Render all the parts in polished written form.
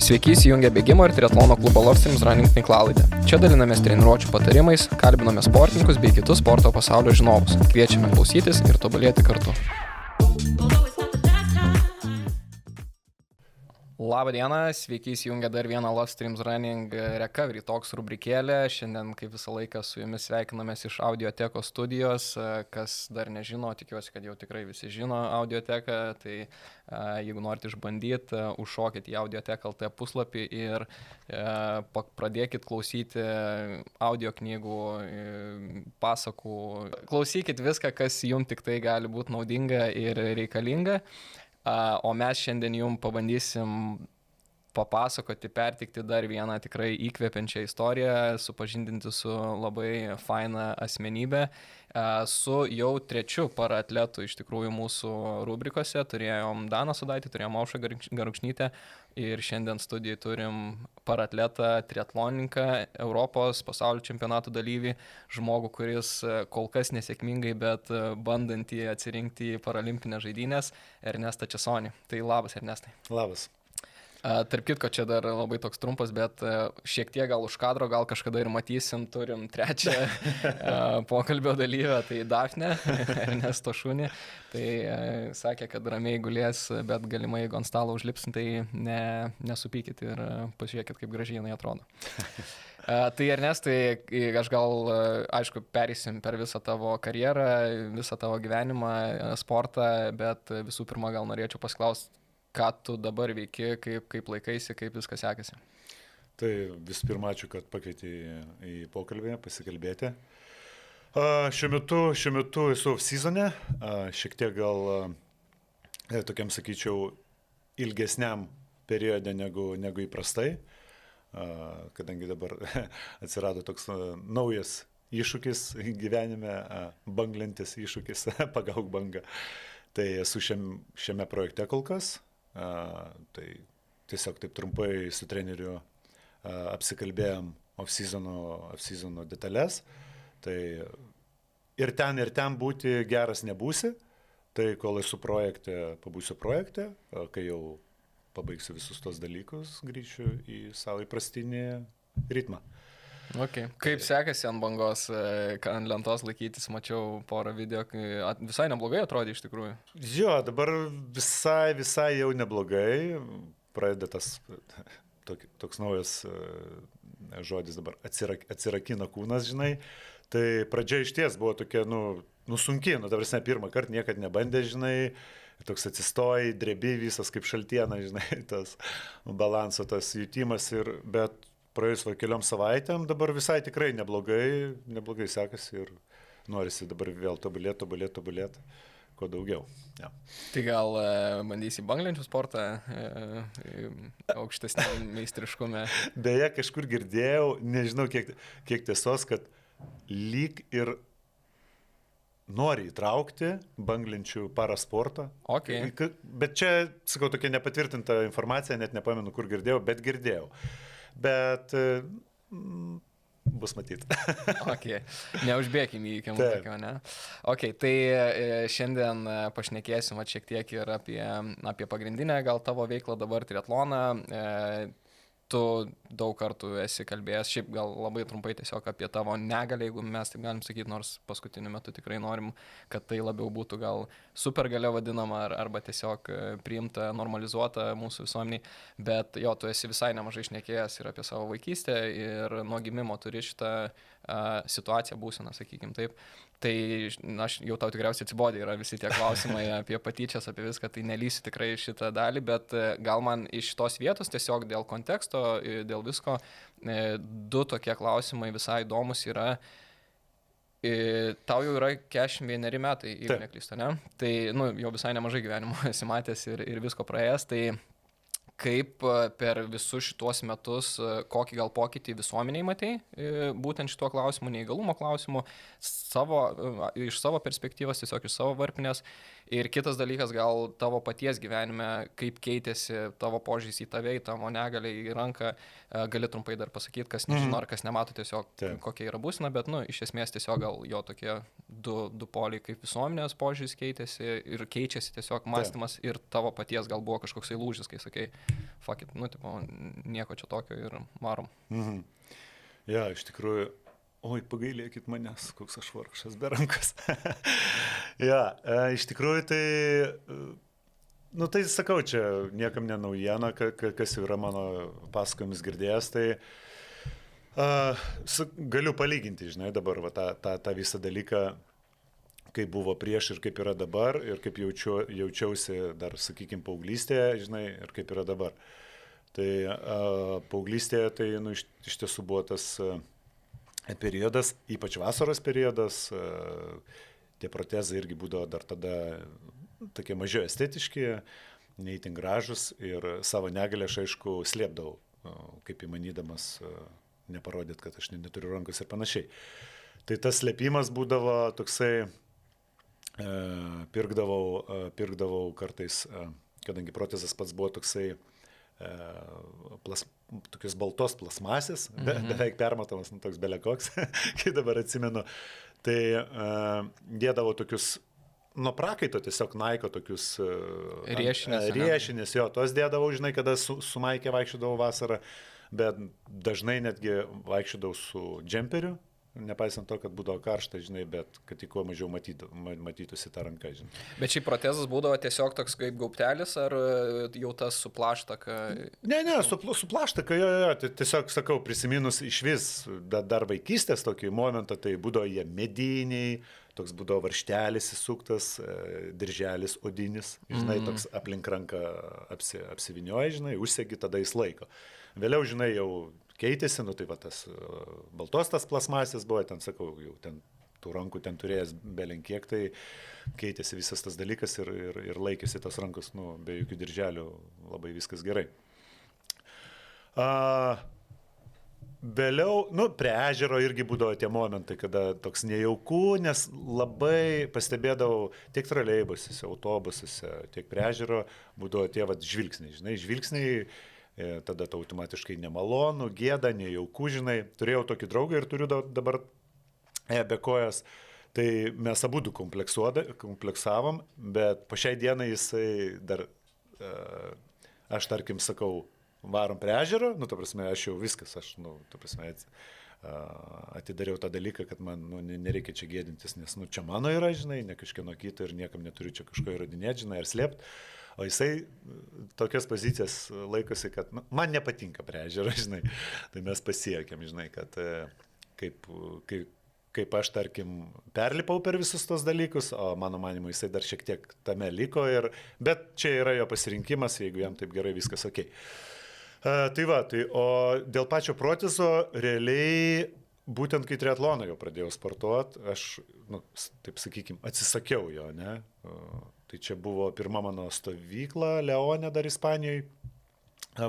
Sveiki, įsijungę bėgimo ir triatlono klubo Love Streams Running tinklalaidę. Čia dalinamės treniruočių patarimais, kalbiname sportininkus bei kitus sporto pasaulio žinovus. Kviečiame klausytis ir tobulėti kartu. Labą dieną, sveiki įsijungę dar vieną Love Streams Running Recovery Talks rubrikėlę. Šiandien, kaip visą laiką, su jumis sveikinamės iš Audiotekos studijos. Kas dar nežino, tikiuosi, kad jau tikrai visi žino Audioteką, tai jeigu norite išbandyti, užšokit į Audiotek.lt puslapį ir pradėkit klausyti audio knygų, pasakų. Klausykit viską, kas jums tik tai gali būti naudinga ir reikalinga. O mes šiandien jums pabandysim papasakoti, pertikti dar vieną tikrai įkvepiančią istoriją, supažindinti su labai faina asmenybė, su jau trečiu paraatletu iš tikrųjų mūsų rubrikose. Turėjom Daną Sudaitį, turėjom Aušrą Garukšnytę ir šiandien studijai turim paraatletą, triatlonininką, Europos pasaulio čempionatų dalyvį, žmogų, kuris kol kas nesėkmingai, bet bandantį atsirinkti į paralimpinės žaidynės, Ernestą Česonį. Tai labas, Ernestai. Labas. Tarp kitko, čia dar labai toks trumpas, bet šiek tiek gal už kadro, gal kažkada ir matysim, turim trečią pokalbio dalyvę, tai Dafnė, Ernesto šunį. Tai sakė, kad ramiai gulės, bet galimai, jeigu ant stalo užlipsim, tai nesupykit ir pažiūrėkit, kaip gražiai jinai atrodo. Tai Ernestai, aš gal, aišku, pereisim per visą tavo karjerą, visą tavo gyvenimą, sportą, bet visų pirma gal norėčiau pasiklausti, ką tu dabar veiki, kaip laikaisi, kaip viskas sekasi. Tai visų pirma, ačiū, kad pakvietei į pokalbį, pasikalbėti. Šiuo metu esu off-seasone, šiek tiek gal tokiam, sakyčiau, ilgesniam periode negu įprastai, kadangi dabar atsirado toks naujas iššūkis gyvenime, banglentis iššūkis, pagauk bangą. Tai esu šiame projekte kol kas. Tai tiesiog taip trumpai su treneriu apsikalbėjom off-seasono detalės. Tai ir ten būti geras nebūsi. Tai kol esu projekte, pabūsiu projekte, kai jau pabaigsiu visus tos dalykus, grįšiu į savo įprastinį ritmą. Okay. Kaip sekasi ant bangos, ant lentos laikytis, mačiau porą video, visai neblogai atrodė iš tikrųjų. Jo, dabar visai jau neblogai, pradeda tas toks naujas žodis dabar, atsirakina kūnas, žinai. Tai pradžia išties buvo tokia, sunki, dabar pirmą kartą niekad nebandė, žinai, toks atsistoji, drebi visas kaip šaltiena, žinai, tas balanso, tas jutimas, bet praėjus keliom savaitėm, dabar visai tikrai neblogai sekasi ir norisi dabar vėl tobulėti, kuo daugiau. Ja. Tai gal bandysi banglenčių sportą aukštesnį meistriškume? Beje, kažkur girdėjau, nežinau kiek tiesos, kad lyg ir nori įtraukti banglenčių parasportą. Okay. Bet čia, sakau, tokia nepatvirtinta informacija, net nepamenu, kur girdėjau, bet girdėjau. Bet bus matyti. Okay. Neužbėkim įvykiam tokio, ne? Okay, tai šiandien pašnekėsim šiek tiek ir apie pagrindinę gal tavo veiklą dabar triatloną. Tu daug kartų esi kalbėjęs, šiaip gal labai trumpai tiesiog apie tavo negalę, jeigu mes taip galim sakyti, nors paskutiniu metu tikrai norim, kad tai labiau būtų gal supergalia vadinama arba tiesiog priimta, normalizuota mūsų visuomeniai, bet jo, tu esi visai nemažai šnekėjęs ir apie savo vaikystę ir nuo gimimo turi šitą situaciją, būseną, sakykim taip. Tai aš jau tau tikriausiai atsibodė yra visi tie klausimai apie patyčias, apie viską, tai nelysiu tikrai šitą dalį, bet gal man iš šitos vietos tiesiog dėl konteksto, dėl visko, du tokie klausimai visai įdomus yra. Tau jau yra 41 metai, jeigu neklystu, ne? Tai jau visai nemažai gyvenimo esi matęs ir visko praėjęs, tai kaip per visus šituos metus, kokį gal pokytį visuomeniai matei, būtent šituo klausimu, neįgalumo klausimu, iš savo perspektyvos, tiesiog iš savo varpinės, Ir kitas dalykas, gal tavo paties gyvenime, kaip keitėsi tavo požiūris į tave, į tavo negalę, į ranką, gali trumpai dar pasakyti, kas nežino ar kas nemato tiesiog kokia yra būsena, bet, nu, iš esmės tiesiog gal jo tokie du poliai, kaip visuomenės požiūris keitėsi ir keičiasi tiesiog mąstymas ir tavo paties gal buvo kažkoksai lūžis, kai sakai, fuck it, nu, tipo, nieko čia tokio ir varom. Ja, iš tikrųjų, oi, pagailėkit manęs, koks aš vargšas be rankos. Ja, iš tikrųjų tai, nu tai sakau, čia niekam nenaujiena, kas jau yra mano pasakojimis girdėjęs, tai galiu palyginti, žinai, dabar va, tą visą dalyką, kaip buvo prieš ir kaip yra dabar, ir kaip jaučiausi dar, sakykime, paauglystėje, žinai, ir kaip yra dabar. Tai paauglystėje, tai nu, iš tiesų buvo tas periodas, ypač vasaros periodas, tie protezai irgi būdavo dar tada tokie mažiau estetiški, neįtin gražus ir savo negalę aš aišku slėpdavau, kaip įmanydamas neparodyt, kad aš neturiu rankos ir panašiai. Tai tas slėpimas būdavo toksai, pirkdavau kartais, kadangi protezas pats buvo toksai tokios baltos plasmasės, beveik permatomas, nu, toks belekoks, kai dabar atsimenu, tai dėdavo tokius, nuo prakaito tiesiog naiko tokius riešinės, jo, tos dėdavau, žinai, kada su Maike vaikščiodavau vasarą, bet dažnai netgi vaikščiodavau su džemperiu, nepaisant to, kad būdavo karšta, žinai, bet kad tik kuo mažiau matytųsi tą ranką, žinai. Bet šį protezas būdavo tiesiog toks kaip gaubtelis, ar jau tas su plaštaka? Ne, su plaštaka, jo, tiesiog, sakau, prisiminus iš vis, dar vaikystės tokį momentą, tai būdavo jie mediniai, toks būdavo varštelis įsuktas, dirželis odinis, žinai, toks aplink ranką apsivinioja, žinai, užsegi, tada jis laiko. Vėliau, žinai, jau keitėsi, nu tai va tas baltos tas plasmasės buvo, ten sakau, jau ten tų rankų ten turėjęs belenkiek, tai keitėsi visas tas dalykas ir laikėsi tos rankos, nu, be jokių dirželių, labai viskas gerai. Vėliau, nu, prie ežero irgi būdavo tie momentai, kada toks nejauku, nes labai pastebėdavau tiek troleibusuose, autobusuose, tiek prie ežero būdavo tie vat žvilgsniai, žinai, žvilgsniai, tada tau automatiškai nemalonu, gėda, nejauku, žinai. Turėjau tokį draugą ir turiu dabar be kojas. Tai mes abudu kompleksavom, bet po šiai dienai jisai dar, aš tarkim sakau, varom prie ežero, nu, ta prasme, aš jau viskas, aš, nu, ta prasme, atidariau tą dalyką, kad man, nu, nereikia čia gėdintis, nes, nu, čia mano yra, žinai, ne kažkieno kito ir niekam neturiu čia kažko įrodinėti, žinai, ar slėpti. O jisai tokias pozicijas laikosi, kad nu, man nepatinka prie ežero, žinai. Tai mes pasiekėm, žinai, kad kaip aš, tarkim, perlipau per visus tos dalykus, o mano manimu jisai dar šiek tiek tame liko, bet čia yra jo pasirinkimas, jeigu jam taip gerai viskas ok. Tai va, o dėl pačio protezo realiai, būtent kai triatloną jau pradėjau sportuoti, aš, nu, taip sakykime, atsisakiau jo, ne? Tai čia buvo pirma mano stovykla Leone dar Ispanijoje,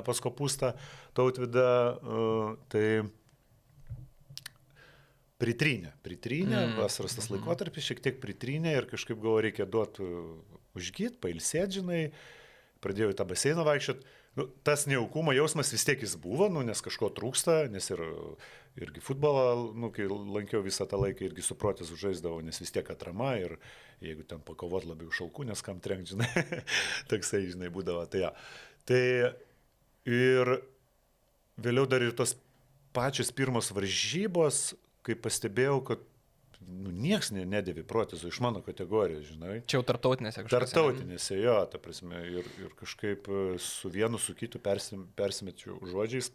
pas Kopustą Tautvydą, tai pritrynė, vasaros tas laikotarpis šiek tiek pritrynė ir kažkaip galvoju, reikia duoti užgyt, pailsėti, žinai, pradėjau į tą baseiną vaikščioti. Nu, tas nejaukumo jausmas vis tiek jis buvo, nu, nes kažko trūksta, nes irgi futbolą, nu, kai lankiau visą tą laiką, irgi su protezu žaisdavau, nes vis tiek atrama ir jeigu ten pakovot labiau šalkų, nes kam trenkt, žinai, toksai, žinai, būdavo. Tai, ja. Tai ir vėliau dar ir tos pačios pirmos varžybos, kai pastebėjau, kad nu, nieks nedėvi protezų iš mano kategorijos, žinai. Čia jau tarptautinėse kažkokiose. Tarptautinėse, jo, ta prasme, ir kažkaip su vienu, su kitu persimečiau žodžiais,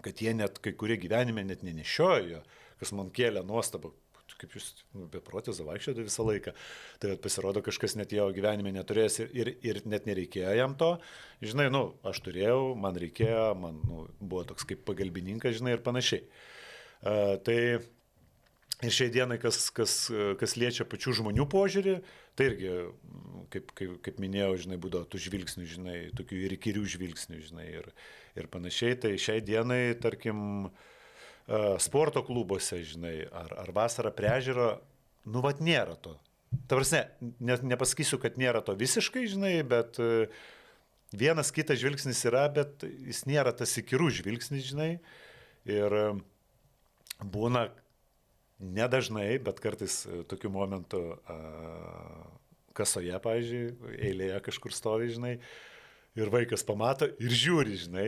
kad jie net kai kurie gyvenime net nenešiojo, kas man kėlė nuostabą, kaip jūs be protezo vaikščiote visą laiką. Tai pasirodo, kažkas net jo gyvenime neturėjęs ir net nereikėjo jam to. Žinai, nu, aš turėjau, man reikėjo, man nu, buvo toks kaip pagalbininkas, žinai, ir panašiai. Tai ir šiai dienai, kas liečia pačių žmonių požiūrį, tai irgi, kaip minėjau, žinai, būdavo tų žvilgsnių, žinai, tokių ir įkyrių žvilgsnių, žinai, ir panašiai. Tai šiai dienai, tarkim, sporto klubuose, žinai, ar vasarą prie ežero, nu, vat nėra to. prasme, nepasakysiu, kad nėra to visiškai, žinai, bet vienas kitas žvilgsnis yra, bet jis nėra tas įkyrų žvilgsnis, žinai. Ir būna nedažnai, bet kartais tokiu momentu kasoje, pavyzdžiui, eilėje kažkur stovi, žinai, ir vaikas pamato ir žiūri, žinai.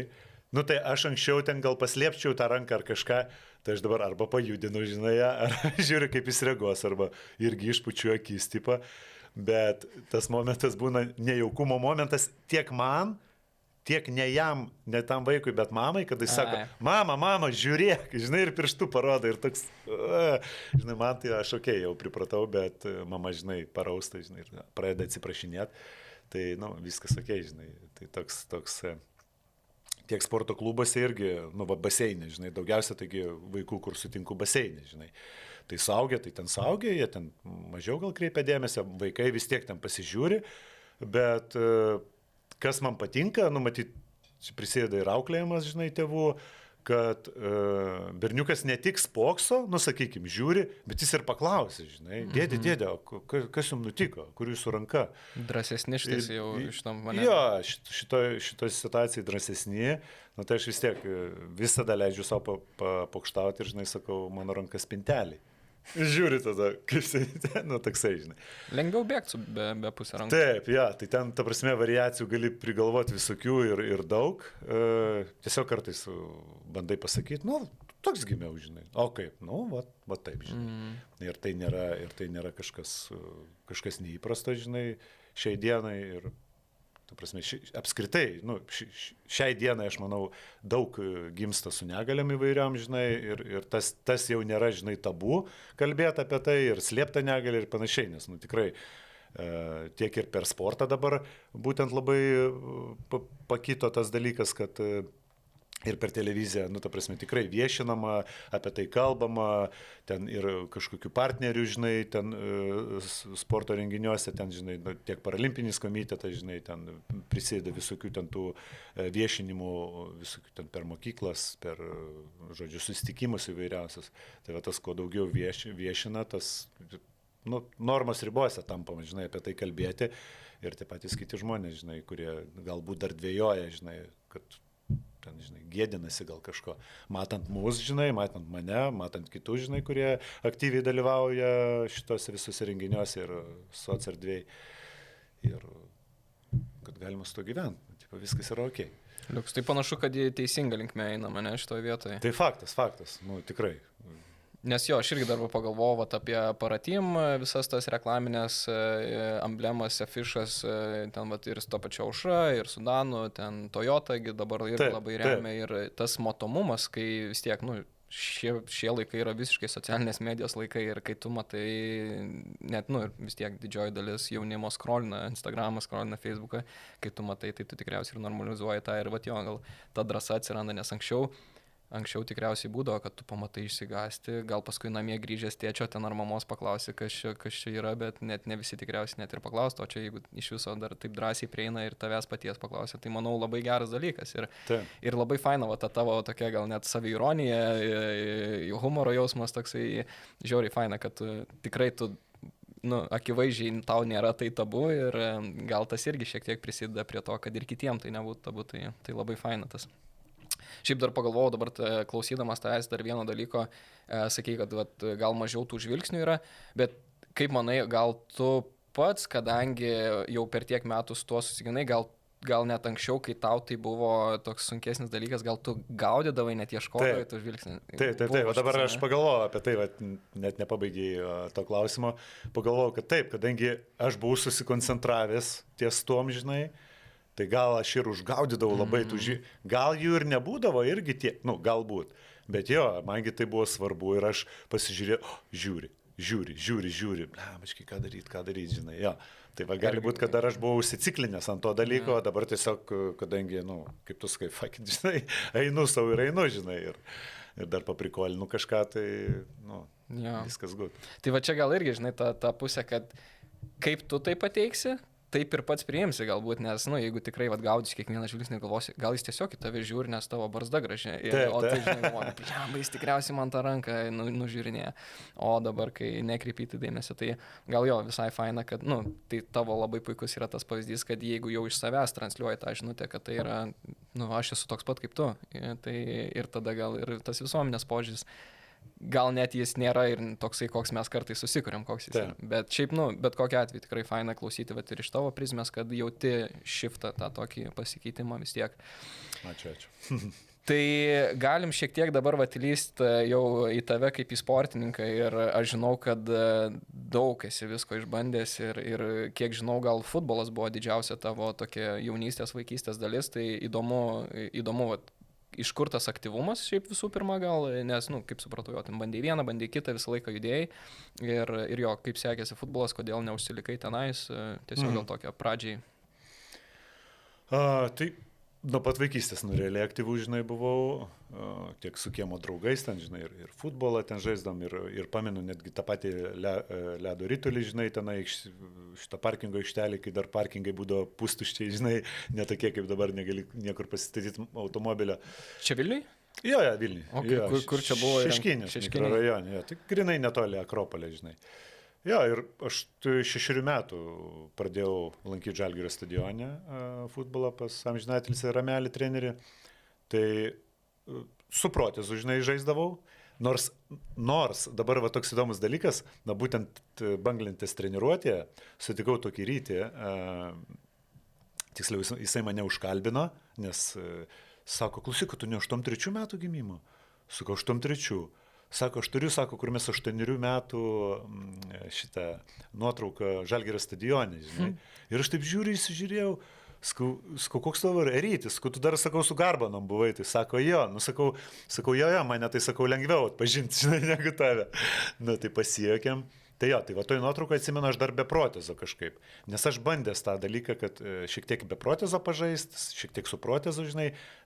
Nu tai aš anksčiau ten gal paslėpčiau tą ranką ar kažką, tai aš dabar arba pajudinu, žinai, ar žiūriu, kaip jis reaguos, arba irgi išpučiu akis, tipą. Bet tas momentas būna nejaukumo momentas tiek man, tiek ne jam, ne tam vaikui, bet mamai, kad jis sako, mama, žiūrėk, žinai, ir pirštų parodo, ir toks, žinai, man tai aš jau pripratau, bet mama, žinai, parausta, žinai, ir pradeda atsiprašinėti, tai, nu, viskas žinai, tai toks, tiek sporto klubuose irgi, nu, baseinė, žinai, daugiausia, taigi, vaikų, kur sutinku baseinė, žinai. Tai saugia, tai ten saugia, jie ten mažiau gal kreipia dėmesio, vaikai vis tiek ten pasižiūri, bet kas man patinka, nu, matyt, prisideda ir auklėjimas, žinai, tėvų, kad berniukas ne tik spokso, nu, sakykime, žiūri, bet jis ir paklausė, žinai, dėdė, kas jums nutiko, kur jūsų ranka? Drąsesni šitais jau iš tam mane. Jo, šitoj situacijai drąsesni, nu, tai aš vis tiek visada leidžiu savo papokštauti ir, žinai, sakau, mano ranka spintelį. Žiūri tada, kaip tai, nu, toksai, žinai. Lengviau bėgti be pusę rankų. Taip, ja, tai ten, ta prasme, variacijų gali prigalvoti visokių ir daug. Tiesiog kartais bandai pasakyti, nu, toks gimiau, žinai. O kaip, nu, va taip, žinai. Ir tai nėra kažkas neįprasto, žinai, šiai dienai. Ir, ta prasme, apskritai, nu, šiai dienai, aš manau, daug gimsta su negaliam įvairiam, žinai, ir tas jau nėra, žinai, tabu kalbėti apie tai ir slėpta negalė ir panašiai, nes, nu, tikrai tiek ir per sportą dabar būtent labai pakito tas dalykas, kad ir per televiziją, nu, ta prasme, tikrai viešinama, apie tai kalbama, ten ir kažkokių partnerių, žinai, ten sporto renginiuose, ten, žinai, tiek Paralimpinis komitetas, žinai, ten prisideda visokių ten tų viešinimų, visokių ten per mokyklas, per, žodžiu, susitikimus įvairiausius. Tai va tas, kuo daugiau viešina, tas, nu, normos ribose tampama, žinai, apie tai kalbėti ir tie patys kiti žmonės, žinai, kurie galbūt dar dvejoja, žinai, kad ten, žinai, gėdinasi gal kažko. Matant mus, žinai, matant mane, matant kitus, žinai, kurie aktyviai dalyvauja šitose visose renginiuose ir socerdvėj. Ir kad galima su to gyventi. Tipo, viskas yra ok. Liuks, tai panašu, kad į teisingą linkmę einama, ne, šitoje vietoje. Tai faktas, nu, tikrai. Nes jo, aš irgi dar pagalvojau apie Paratim, visas tas reklaminės emblemas, afišas, ten vat, ir su to pačia Aušra, ir su Danu, ten Toyota dabar irgi labai remia. Ir tas matomumas, kai vis tiek, nu, šie laikai yra visiškai socialinės medijos laikai ir kai tu matai, net, nu, vis tiek didžioji dalis jaunimo scrollina Instagramą, scrollina Facebooką, kai tu matai, tai tu tikriausiai ir normalizuoji tą ir vat jo, gal ta drąsa atsiranda, nes Anksčiau tikriausiai būdavo, kad tu pamatai išsigąsti, gal paskui namie grįžęs tėčio ten ar mamos paklausi, kas čia yra, bet net ne visi tikriausiai net ir paklausto, o čia jeigu iš viso dar taip drąsiai prieina ir tavęs paties paklausia, tai manau labai geras dalykas ir labai faina, va, ta tavo tokia gal net saviironija, humoro jausmas toksai, žiauriai faina, kad tikrai tu, nu, akivaizdžiai tau nėra tai tabu ir gal tas irgi šiek tiek prisideda prie to, kad ir kitiem tai nebūtų tabu, tai labai faina tas. Šiaip dar pagalvojau, dabar klausydamas tavęs dar vieno dalyko, sakei, kad vat, gal mažiau tų žvilgsnių yra, bet kaip manai, gal tu pats, kadangi jau per tiek metų su tuo susiginai, gal net anksčiau, kai tau tai buvo toks sunkesnis dalykas, gal tu gaudydavai, net ieškodavai tų žvilgsnių? Taip, o dabar aš pagalvojau apie tai, vat, net nepabaigiai to klausimo, pagalvojau, kad taip, kadangi aš buvau susikoncentravęs ties tuom, žinai, tai gal aš ir užgaudydavau labai tų gal jų ir nebūdavo irgi tiek, nu, galbūt, bet jo, mangi tai buvo svarbu ir aš pasižiūrėjau, žiūri, maškai, ką daryti, žinai, jo. Tai va, gali būti, kad dar aš buvau užsiciklinęs ant to dalyko, dabar tiesiog, kadangi, nu, kaip tu sakai, fakit, žinai, einu savo ir einu, žinai, ir dar paprikolinu kažką, tai, nu, viskas gut. Tai va čia gal irgi, žinai, ta pusė, kad kaip tu tai pateiksi, taip ir pats priimsi galbūt, nes, nu, jeigu tikrai gaudys kiekvieną žvilgsnį, galvosi, gal jis tiesiog į tave žiūri, nes tavo barzda graži. O tu žinai, jis tikriausiai man tą ranką nužiūrinėja. O dabar, kai nekreipyti dėmesio, tai gal jo visai faina, kad, nu, tai tavo labai puikus yra tas pavyzdys, kad jeigu jau iš savęs transliuoji tą žinutę, kad tai yra, nu, aš esu toks pat kaip tu, tai ir tada gal ir tas visuomenės požiūris. Gal net jis nėra ir toksai, koks mes kartais susikuriam, koks jis yra. Bet šiaip, nu, bet kokiu atveju tikrai faina klausyti, bet ir iš tavo prizmės, kad jauti shiftą, tą tokį pasikeitimą vis tiek. Ačiū. Tai galim šiek tiek dabar lyst jau į tave kaip į sportininką ir aš žinau, kad daug esi visko išbandęs ir kiek žinau, gal futbolas buvo didžiausia tavo tokia jaunystės, vaikystės dalis, tai įdomu iš kur tas aktyvumas šiaip visų pirma gal, nes, nu, kaip supratau, jo, ten bandėjai vieną, bandėjai kitą, visą laiką judėjai ir jo, kaip sekėsi futbolas, kodėl neužsilikai tenais, tiesiog gal tokia pradžiai. Tai nuo pat vaikystės, nu, realiai aktyvų, žinai, buvau, tiek su kiemo draugais, ten, žinai, ir futbolą ten žaisdam, ir pamenu netgi tą patį ledo ritulį, žinai, tenai šitą parkingo aikštelį, kai dar parkingai būdavo pustuščiai, žinai, netokie kaip dabar, negali niekur pasistatyti automobilio. Čia Vilniui? Jo, Vilniui. O kur čia buvo? Šeškinės mikrorajone, tai grinai netoli Akropolė, žinai. Jo, ir aš 6 metų pradėjau lankyti Žalgirio stadione futbolą pas amžinatilisį Ramelį trenerį. Tai su protezu, žinai, žaisdavau. Nors dabar va toks įdomus dalykas, na būtent banglentės treniruotėje sutikau tokį rytį, tiksliau jisai mane užkalbino, nes sako, klausyk, tu ne 83 metų gimimo? Sakau, 83. Sako, aš turiu, kur mes 8 metų šitą nuotrauką Žalgirio stadione, žinai. Ir aš taip įsižiūrėjau, sakau, koks tavo rytis, tu dar, sakau, su Garbanom buvai, tai sako, jo, nu sakau, jo, mane tai, sakau, lengviau atpažinti, žinai, negu tave. Nu, tai pasijuokėm. Tai jo, tai va toj nuotrauką atsimenu aš dar be protezo kažkaip, nes aš bandęs tą dalyką, kad šiek tiek be protezo pažaist, šiek tiek su protezu, žinai,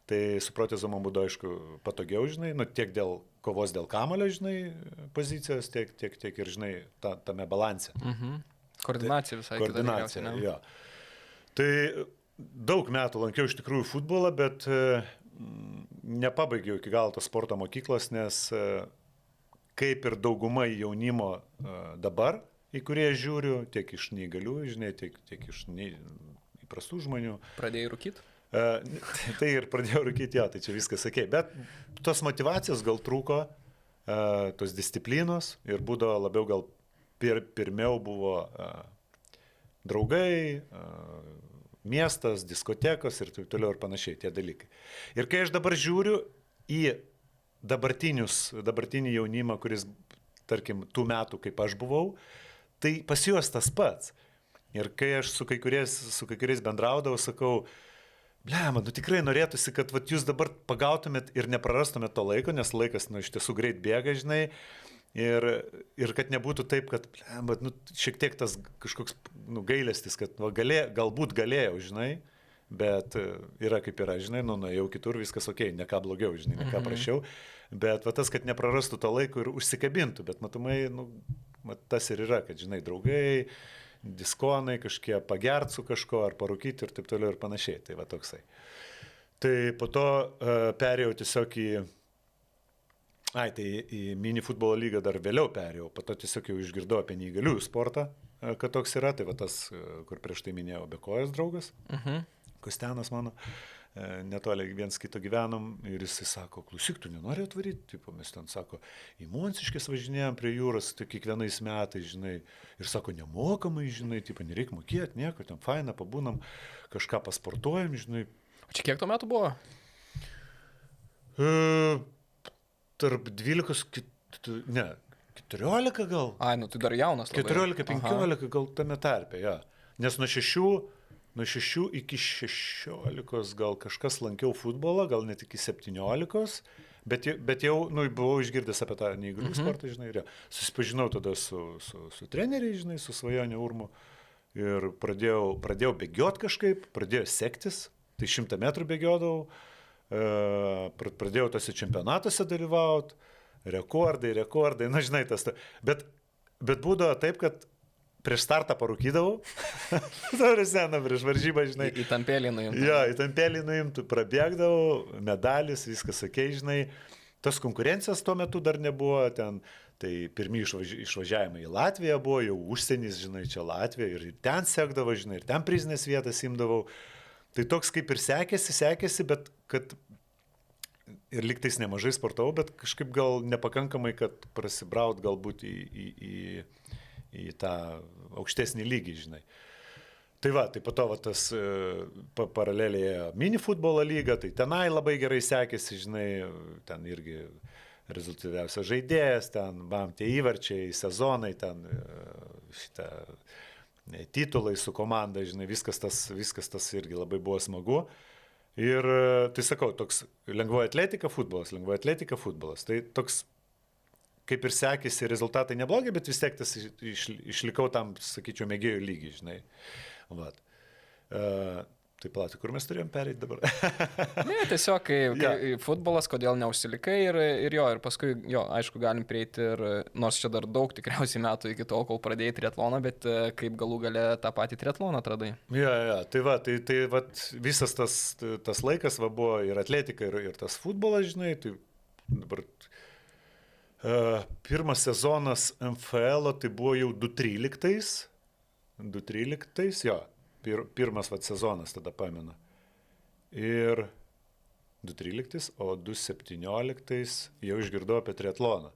tai su protezu man būdavo, aišku, patogiau, žinai, nu tiek dėl kovos dėl kamuolio, žinai, pozicijos, tiek ir, žinai, tame balanse. Koordinacija visai. Koordinacija, jo. Tai daug metų lankiau iš tikrųjų futbolą, bet nepabaigiau iki galo tos sporto mokyklos, nes kaip ir dauguma jaunimo dabar, į kurie žiūriu, tiek iš neįgalių, žinai, tiek iš įprastų žmonių. Pradėjai rūkyti? Tai ir pradėjau rūkyti, jo, tai čia viskas sakė. Bet tos motivacijos gal trūko, tos disciplinos ir būdavo labiau gal pirmiau buvo draugai, miestas, diskotekos ir taip toliau ir panašiai tie dalykai. Ir kai aš dabar žiūriu į dabartinį jaunimą, kuris, tarkim, tų metų, kaip aš buvau, tai pas juos tas pats. Ir kai aš su kai kuriais bendraudavau, sakau, blema, nu tikrai norėtųsi, kad vat, jūs dabar pagautumėt ir neprarastumėt to laiko, nes laikas, nu, iš tiesų greit bėga, žinai, ir kad nebūtų taip, kad, blema, nu, šiek tiek tas kažkoks, nu, gailestis, kad va, galbūt galėjau, žinai, bet yra kaip yra, žinai, nu, jau kitur viskas ok, ne ką blogiau, žinai, ne ką prašiau, bet va, tas, kad neprarastų to laiko ir užsikabintų, bet matomai, nu, tas ir yra, kad, žinai, draugai, diskonai, kažkie pagert su kažko ar parūkyti ir taip toliau ir panašiai, tai va toksai. Tai po to perėjau tiesiog į mini futbolo lygą dar vėliau perėjau, po to tiesiog jau išgirdau apie neįgaliųjų sportą, kad toks yra, tai va tas, kur prieš tai minėjau, Bekojos draugas. Kostenas mano, netoliai viens kito gyvenom ir jisai sako, klausyk, tu nenori atvaryti, tipo, mes ten, sako, į Monsiškės važinėjom prie jūros, tai kiekvienais metais, žinai, ir sako, nemokamai, žinai, tipo, nereikia mokėti, nieko, ten faina, pabūnam, kažką pasportuojam, žinai. O čia kiek tuo metu buvo? Tarp 12, ne, 14 gal. Ai, nu tai dar jaunas. 14-15 gal tame tarpe, ja. Nes nuo 6 iki 16 gal kažkas lankiau futbolą, gal net iki 17, bet jau, nu, buvau išgirdęs apie tą neįgalių sportą, žinai, ir susipažinau tada su treneriai, žinai, su Svajonė Urmu ir pradėjau bėgioti kažkaip, pradėjau sektis, tai 100 metrų bėgiodavau, pradėjau tose čempionatuose dalyvauti, rekordai, na, žinai, tas, bet būdavo taip, kad prieš startą parūkydavau. Tavrasena, prieš varžybą, žinai. Į tampelį nuimtų. Jo, į tampelį nuimtų, prabėgdavau, medalis, viskas sakei, žinai. Tas konkurencijos tuo metu dar nebuvo ten. Tai pirmi išvažiavimai į Latviją buvo, jau užsienis, žinai, čia Latvija ir ten sekdavo, žinai, ir ten prizinės vietas imdavau. Tai toks kaip ir sekėsi, bet kad ir liktais nemažai sportavau, bet kažkaip gal nepakankamai, kad prasibraut galbūt į tą aukštesnį lygį, žinai. Tai va, tai po to va, tas paralelėje mini futbolo lyga, tai tenai labai gerai sekėsi, žinai, ten irgi rezultatyviausias žaidėjas, ten bam, tie įvarčiai, sezonai, ten šitą titulai su komanda, žinai, viskas tas irgi labai buvo smagu. Ir tai sakau, toks lengvoji atletika futbolas. Tai toks kaip ir sekėsi, rezultatai neblogi, bet vis tiek tas išlikau tam, sakyčiau, mėgėjų lygį, žinai. Vat. Taip, platai, kur mes turėjom pereiti dabar? Ne, tiesiog, kai futbolas, kodėl neužsilikai ir paskui, aišku, galim prieiti ir, nors čia dar daug tikriausiai metų iki to, kol pradėjai triatloną, bet kaip galų gale tą patį triatloną atradai. Tai va, tai va, visas tas laikas va, buvo ir atletika, ir tas futbolas, žinai, tai dabar pirmas sezonas MFL tai buvo jau 2013, jo. Pirmas vat sezonas tada pamenu. Ir 2013, o 2017 jau išgirdau apie triatloną.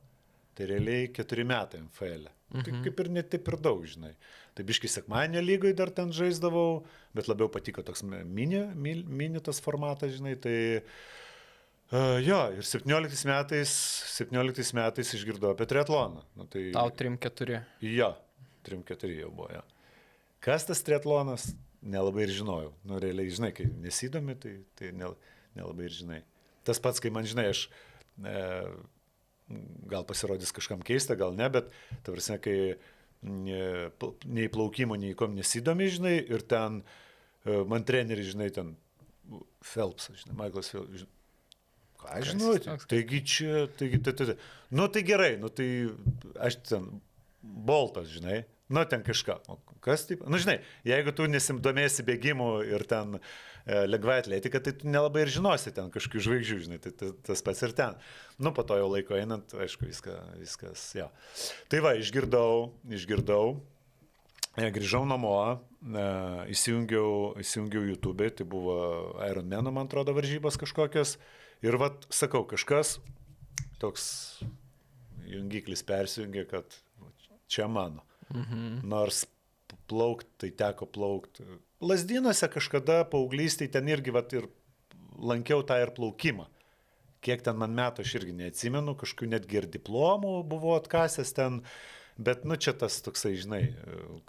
Tai realiai 4 metai MFL. Tai kaip ir netaip ir daug, žinai. Tai biškai sekmadienio lygoj dar ten žaisdavau, bet labiau patiko toks mini tas formatas, žinai. Tai ir 17 metais išgirdau apie triatloną. Nu, tai, tau 3-4. Jo, 3-4 jau buvo, jo. Kas tas triatlonas, nelabai ir žinojau. Nu, realiai, žinai, kai nesidomi, tai nelabai ir žinai. Tas pats, kai man, žinai, aš gal pasirodys kažkam keista, gal ne, bet ta prasme, kai nei plaukimo, nei kom nesidomi, žinai, ir ten man treneris, žinai, ten Phelpsas, žinai, Michaelas Phelpsas, ką aš žinau, taigi čia, nu tai gerai, nu tai aš ten Boltas, žinai, nu ten kažką, kas taip, nu žinai, jeigu tu nesimdomėsi bėgimų ir ten lengvai atletika, tai tu nelabai ir žinosi ten kažkokių žvaigždžių, žinai, tai tas pats ir ten. Nu, po to jau laiko einant, aišku, viskas, jo. Tai va, išgirdau, grįžau namo, įsijungiau YouTube, tai buvo Ironman, man atrodo, varžybos kažkokios, ir va, sakau, kažkas toks jungiklis persijungė, kad čia mano. Nors plaukt, tai teko plaukt. Lazdynuose kažkada paauglystėj ten irgi vat, ir lankiau tą ir plaukimą. Kiek ten man metų, aš irgi neatsimenu, kažkokių netgi ir diplomų buvo atkasęs ten, bet nu čia tas toksai, žinai,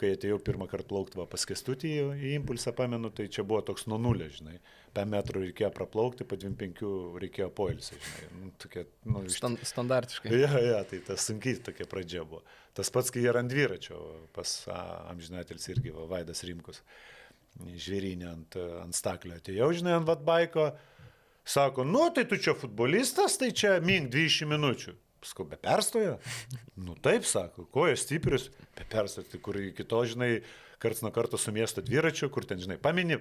kai atėjau pirmą kartą plaukti pas Kęstutį į impulsą, pamenu, tai čia buvo toks nuo nulio, žinai. 5 metrų reikėjo praplaukti, po 25 reikėjo poilsio, žinai. Nu, tokia, nu, standartiškai. Ja, tai tas sunkiai tokia pradžia buvo. Tas pats, kai ir ant dviračio, pas amžinatelis irgi Vaidas Rimkus, žvėrynė ant staklio atėjau, žinai, ant vatbaiko, sako, nu tai tu čia futbolistas, tai čia mink 20 minučių. Paskau, be perstojo? Nu taip, sako, kojas stiprius, be perstojo, tai kur iki to, žinai, karts nuo karto su miesto dviračiu, kur ten, žinai, pamini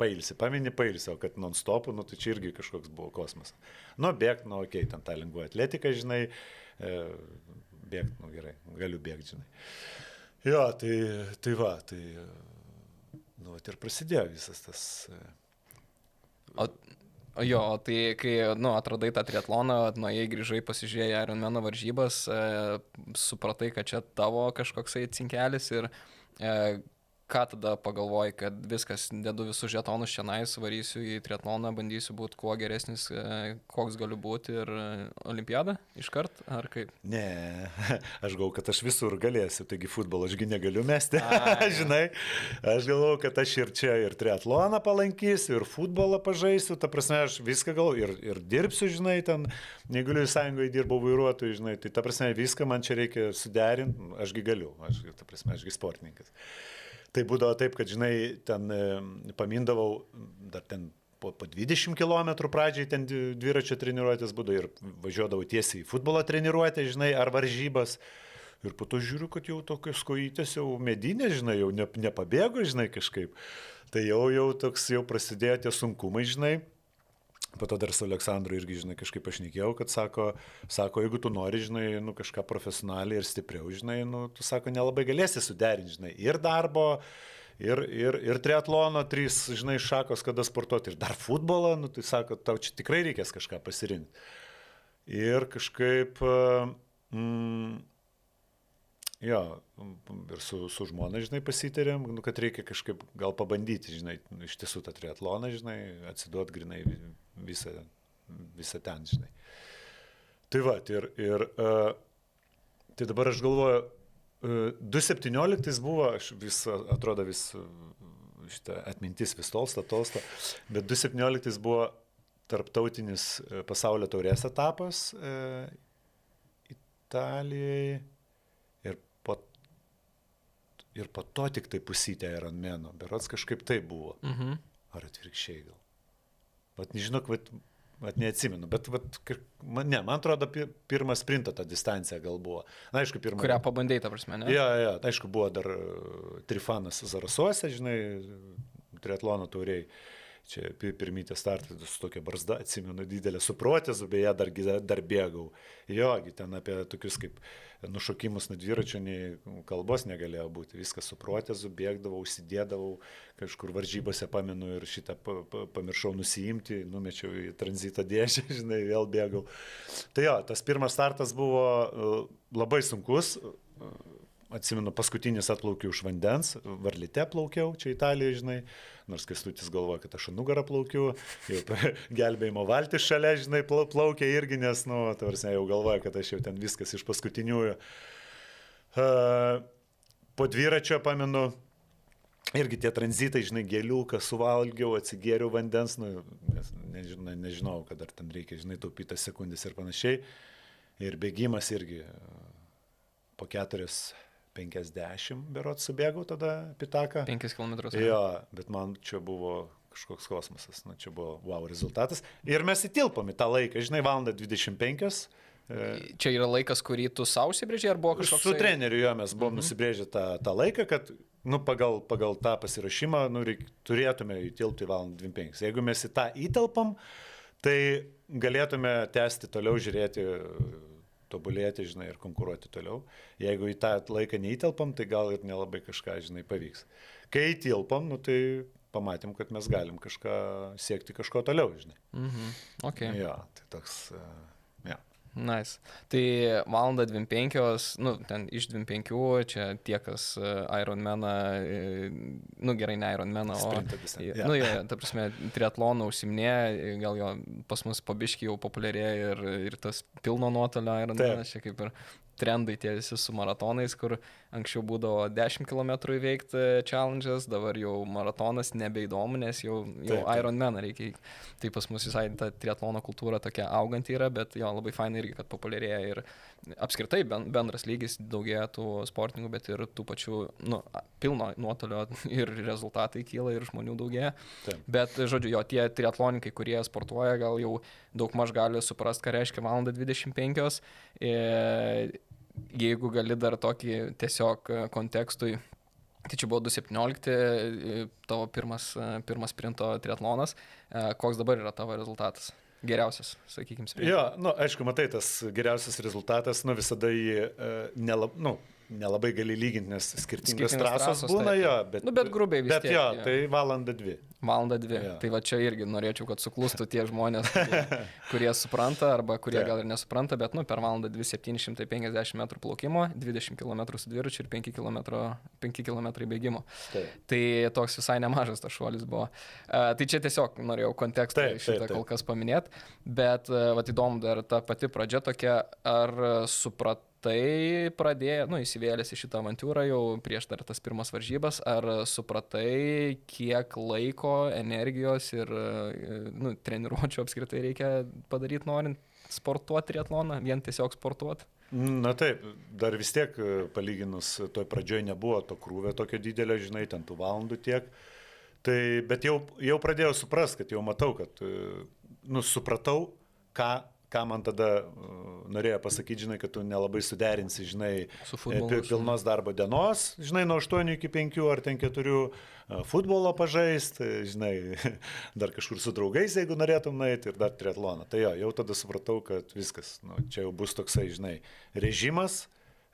pailsi, o kad non-stopų, nu tai čia irgi kažkoks buvo kosmosas. Nu, bėgt, nu, okei, ten tą lengvą atletiką, žinai, bėgt, nu gerai, galiu bėgti, žinai. Jo, tai va, nu, ir prasidėjo visas tas. O tai kai, nu, atradai tą triatloną, nuėjai, grįžai, pasižiūrėjai Ironmano varžybas, supratai, kad čia tavo kažkoksai cinkelis ir ką tada pagalvojai, kad viskas, dedu visus žetonus šiandien, varysiu į triatloną, bandysiu būti kuo geresnis, koks galiu būti ir olimpiadą iškart, ar kaip? Ne, aš galvoju, kad aš visur galėsiu, taigi futbolą ašgi negaliu mesti, žinai, aš galvoju, kad aš ir čia ir triatloną palankysiu, ir futbolą pažaisiu, ta prasme, aš viską galvoju, ir dirbsiu, žinai, ten, neįgaliųjų sąjungoje dirbau vairuotojų, žinai, tai ta prasme, viską man čia reikia suderinti, ašgi galiu, ta prasme, ašgi sportininkas. Tai būdavo taip, kad, žinai, ten pamindavau, dar ten po 20 km pradžiai ten dviračio treniruotės būdavo ir važiuodavau tiesiai į futbolo treniruotę, žinai, ar varžybas. Ir po to žiūriu, kad jau tokios kojytės jau medinės, žinai, jau nepabėgo, žinai, kažkaip. Tai jau toks jau prasidėjo tie sunkumai, žinai. Po to dar su Aleksandru irgi, žinai, kažkaip aš šnekėjau, kad sako, jeigu tu nori, žinai, nu, kažką profesionaliai ir stipriau, žinai, nu, tu, sako, nelabai galėsi suderinti, žinai, ir darbo, ir triatlono, 3, žinai, šakos, kada sportuoti, ir dar futbolą, nu, tai sako, tau čia tikrai reikės kažką pasirinkti. Ir kažkaip, jo, ir su žmona, žinai, pasitarėm, nu, kad reikia kažkaip gal pabandyti, žinai, iš tiesų tą triatloną, žinai, atsiduot grinai visą ten, žinai. Tai va, tai dabar aš galvoju, 2017 buvo, atrodo šitą atmintis vis tolsta, bet 2017 buvo tarptautinis pasaulio taurės etapas Italijai ir po to tik tai pusytė Ironmano, berods kažkaip tai buvo. Ar atvirkščiai gal. Vat nežinau, vat neatsimenu, bet man atrodo, pirmą sprintą tą distanciją gal buvo. Na, aišku, pirmą. Kurią pabandėjai, ta prasme, ne? Jo, aišku, buvo dar Trifanas Zarasuose, žinai, triatlono tauriai. Čia pirmytė startai su tokia barzda, atsimenu, didelė su protezu, beje, dar bėgau. Jogi, ten apie tokius kaip nušokimus nuo dviračio kalbos negalėjo būti. Viskas su protezu, bėgdavau, užsidėdavau, kažkur varžybose pamenu ir šitą pamiršau nusiimti, numečiau į tranzito dėžę, žinai, vėl bėgau. Tai jo, tas pirmas startas buvo labai sunkus. Atsimenu, paskutinis atplaukiau iš vandens, Varlyte plaukiau, čia Italijoje, žinai, nors Kęstutis galvoja, kad aš nugarą plaukiu, jau gelbėjimo valtis šalia, žinai, plaukia irgi, nes, nu, tavrasne, jau galvoja, kad aš jau ten viskas iš paskutiniųjų. Po dviračio, pamenu, irgi tie tranzitai, žinai, gėliuką suvalgiau, atsigėriau vandens, nu, nežinau, kad ar ten reikia, žinai, taupyti sekundės ir panašiai. Ir bėgimas irgi po 4:50 berods subėgau tada Pitaką. 5 km. Jo, bet man čia buvo kažkoks kosmosas, nu, čia buvo wow rezultatas. Ir mes įtilpom į tą laiką, žinai, 1:25. Čia yra laikas, kurį tu savo užsibrėžė, ar buvo kažkoks? Su treneriu jo mes buvom nusibrėžę tą laiką, kad nu, pagal tą pasirašymą nu, turėtume įtilpti 1:25. Jeigu mes į tą įtelpam, tai galėtume tęsti toliau, žiūrėti, tobulėti, žinai, ir konkuruoti toliau. Jeigu į tą laiką neįtelpam, tai gal ir nelabai kažką, žinai, pavyks. Kai įtilpam, nu, tai pamatėm, kad mes galim kažką siekti kažko toliau, žinai. Okay. Jo, tai toks, ja. Nice. Tai 1:25, nu, ten iš 25, čia tie, kas Ironmaną, nu, gerai, ne Ironmaną, o, nu, jo, ta prasme, triatloną užsiminėja, gal jo pas mus pabiški jau populiarėja ir tas pilno nuotolio Ironmanas, čia kaip ir trendai tie visi su maratonais, kur anksčiau būdavo 10 km įveikti challenges, dabar jau maratonas nebeįdomu, nes jau Ironmaną reikia. Tai pas mus visai ta triatlono kultūra tokia auganti yra, bet jo labai fainai irgi, kad populiarėja ir apskritai bendras lygis daugėja tų sportininkų, bet ir tų pačių, nu, pilno nuotolio ir rezultatai kyla ir žmonių daugėja. Taip. Bet, žodžiu, jo tie triatlonininkai, kurie sportuoja, gal jau daug maž gali suprasti, ką reiškia 1:25. Jeigu gali dar tokį tiesiog kontekstui, tai čia buvo 2017 tavo pirmas sprinto triatlonas, koks dabar yra tavo rezultatas? Geriausias, sakykime, sprintas. Jo, nu, aišku, matai, tas geriausias rezultatas, nu, visada jį nelabai gali lyginti, nes skirtingos trasos būna, jo, bet, nu, bet grubiai vis tiek. Bet jo, tai 1:02. 1:02. Ja. Tai va čia irgi norėčiau, kad suklustų tie žmonės, kurie supranta arba kurie gal ir nesupranta, bet nu, per 1:02 750 metrų plaukimo, 20 km su dviračiu ir 5 km bėgimo. Tai toks visai nemažas tas šuolis buvo. Tai čia tiesiog norėjau kontekstą šitą kol kas paminėti, bet va, įdomu dar ta pati pradžia tokia, ar supratai pradėjo, nu, įsivėlėsi šitą avantūrą jau prieš dar tas pirmas varžybas, ar supratai, kiek laiko, energijos ir nu, treniruočio apskritai reikia padaryti norint sportuoti triatloną, vien tiesiog sportuoti? Na taip, dar vis tiek palyginus toj pradžioj nebuvo to krūvio tokio didelio, žinai, ten tų valandų tiek. Tai, bet jau pradėjau suprasti, kad jau matau, kad nu, supratau, ką man tada norėjo pasakyti, žinai, kad tu nelabai suderinsi, žinai, pilnos darbo dienos, žinai, nuo 8 iki 5 ar ten 4 futbolo pažaisti, žinai, dar kažkur su draugais, jeigu norėtum nueiti ir dar triatloną. Tai jo, jau tada supratau, kad viskas, nu, čia jau bus toksai, žinai, režimas,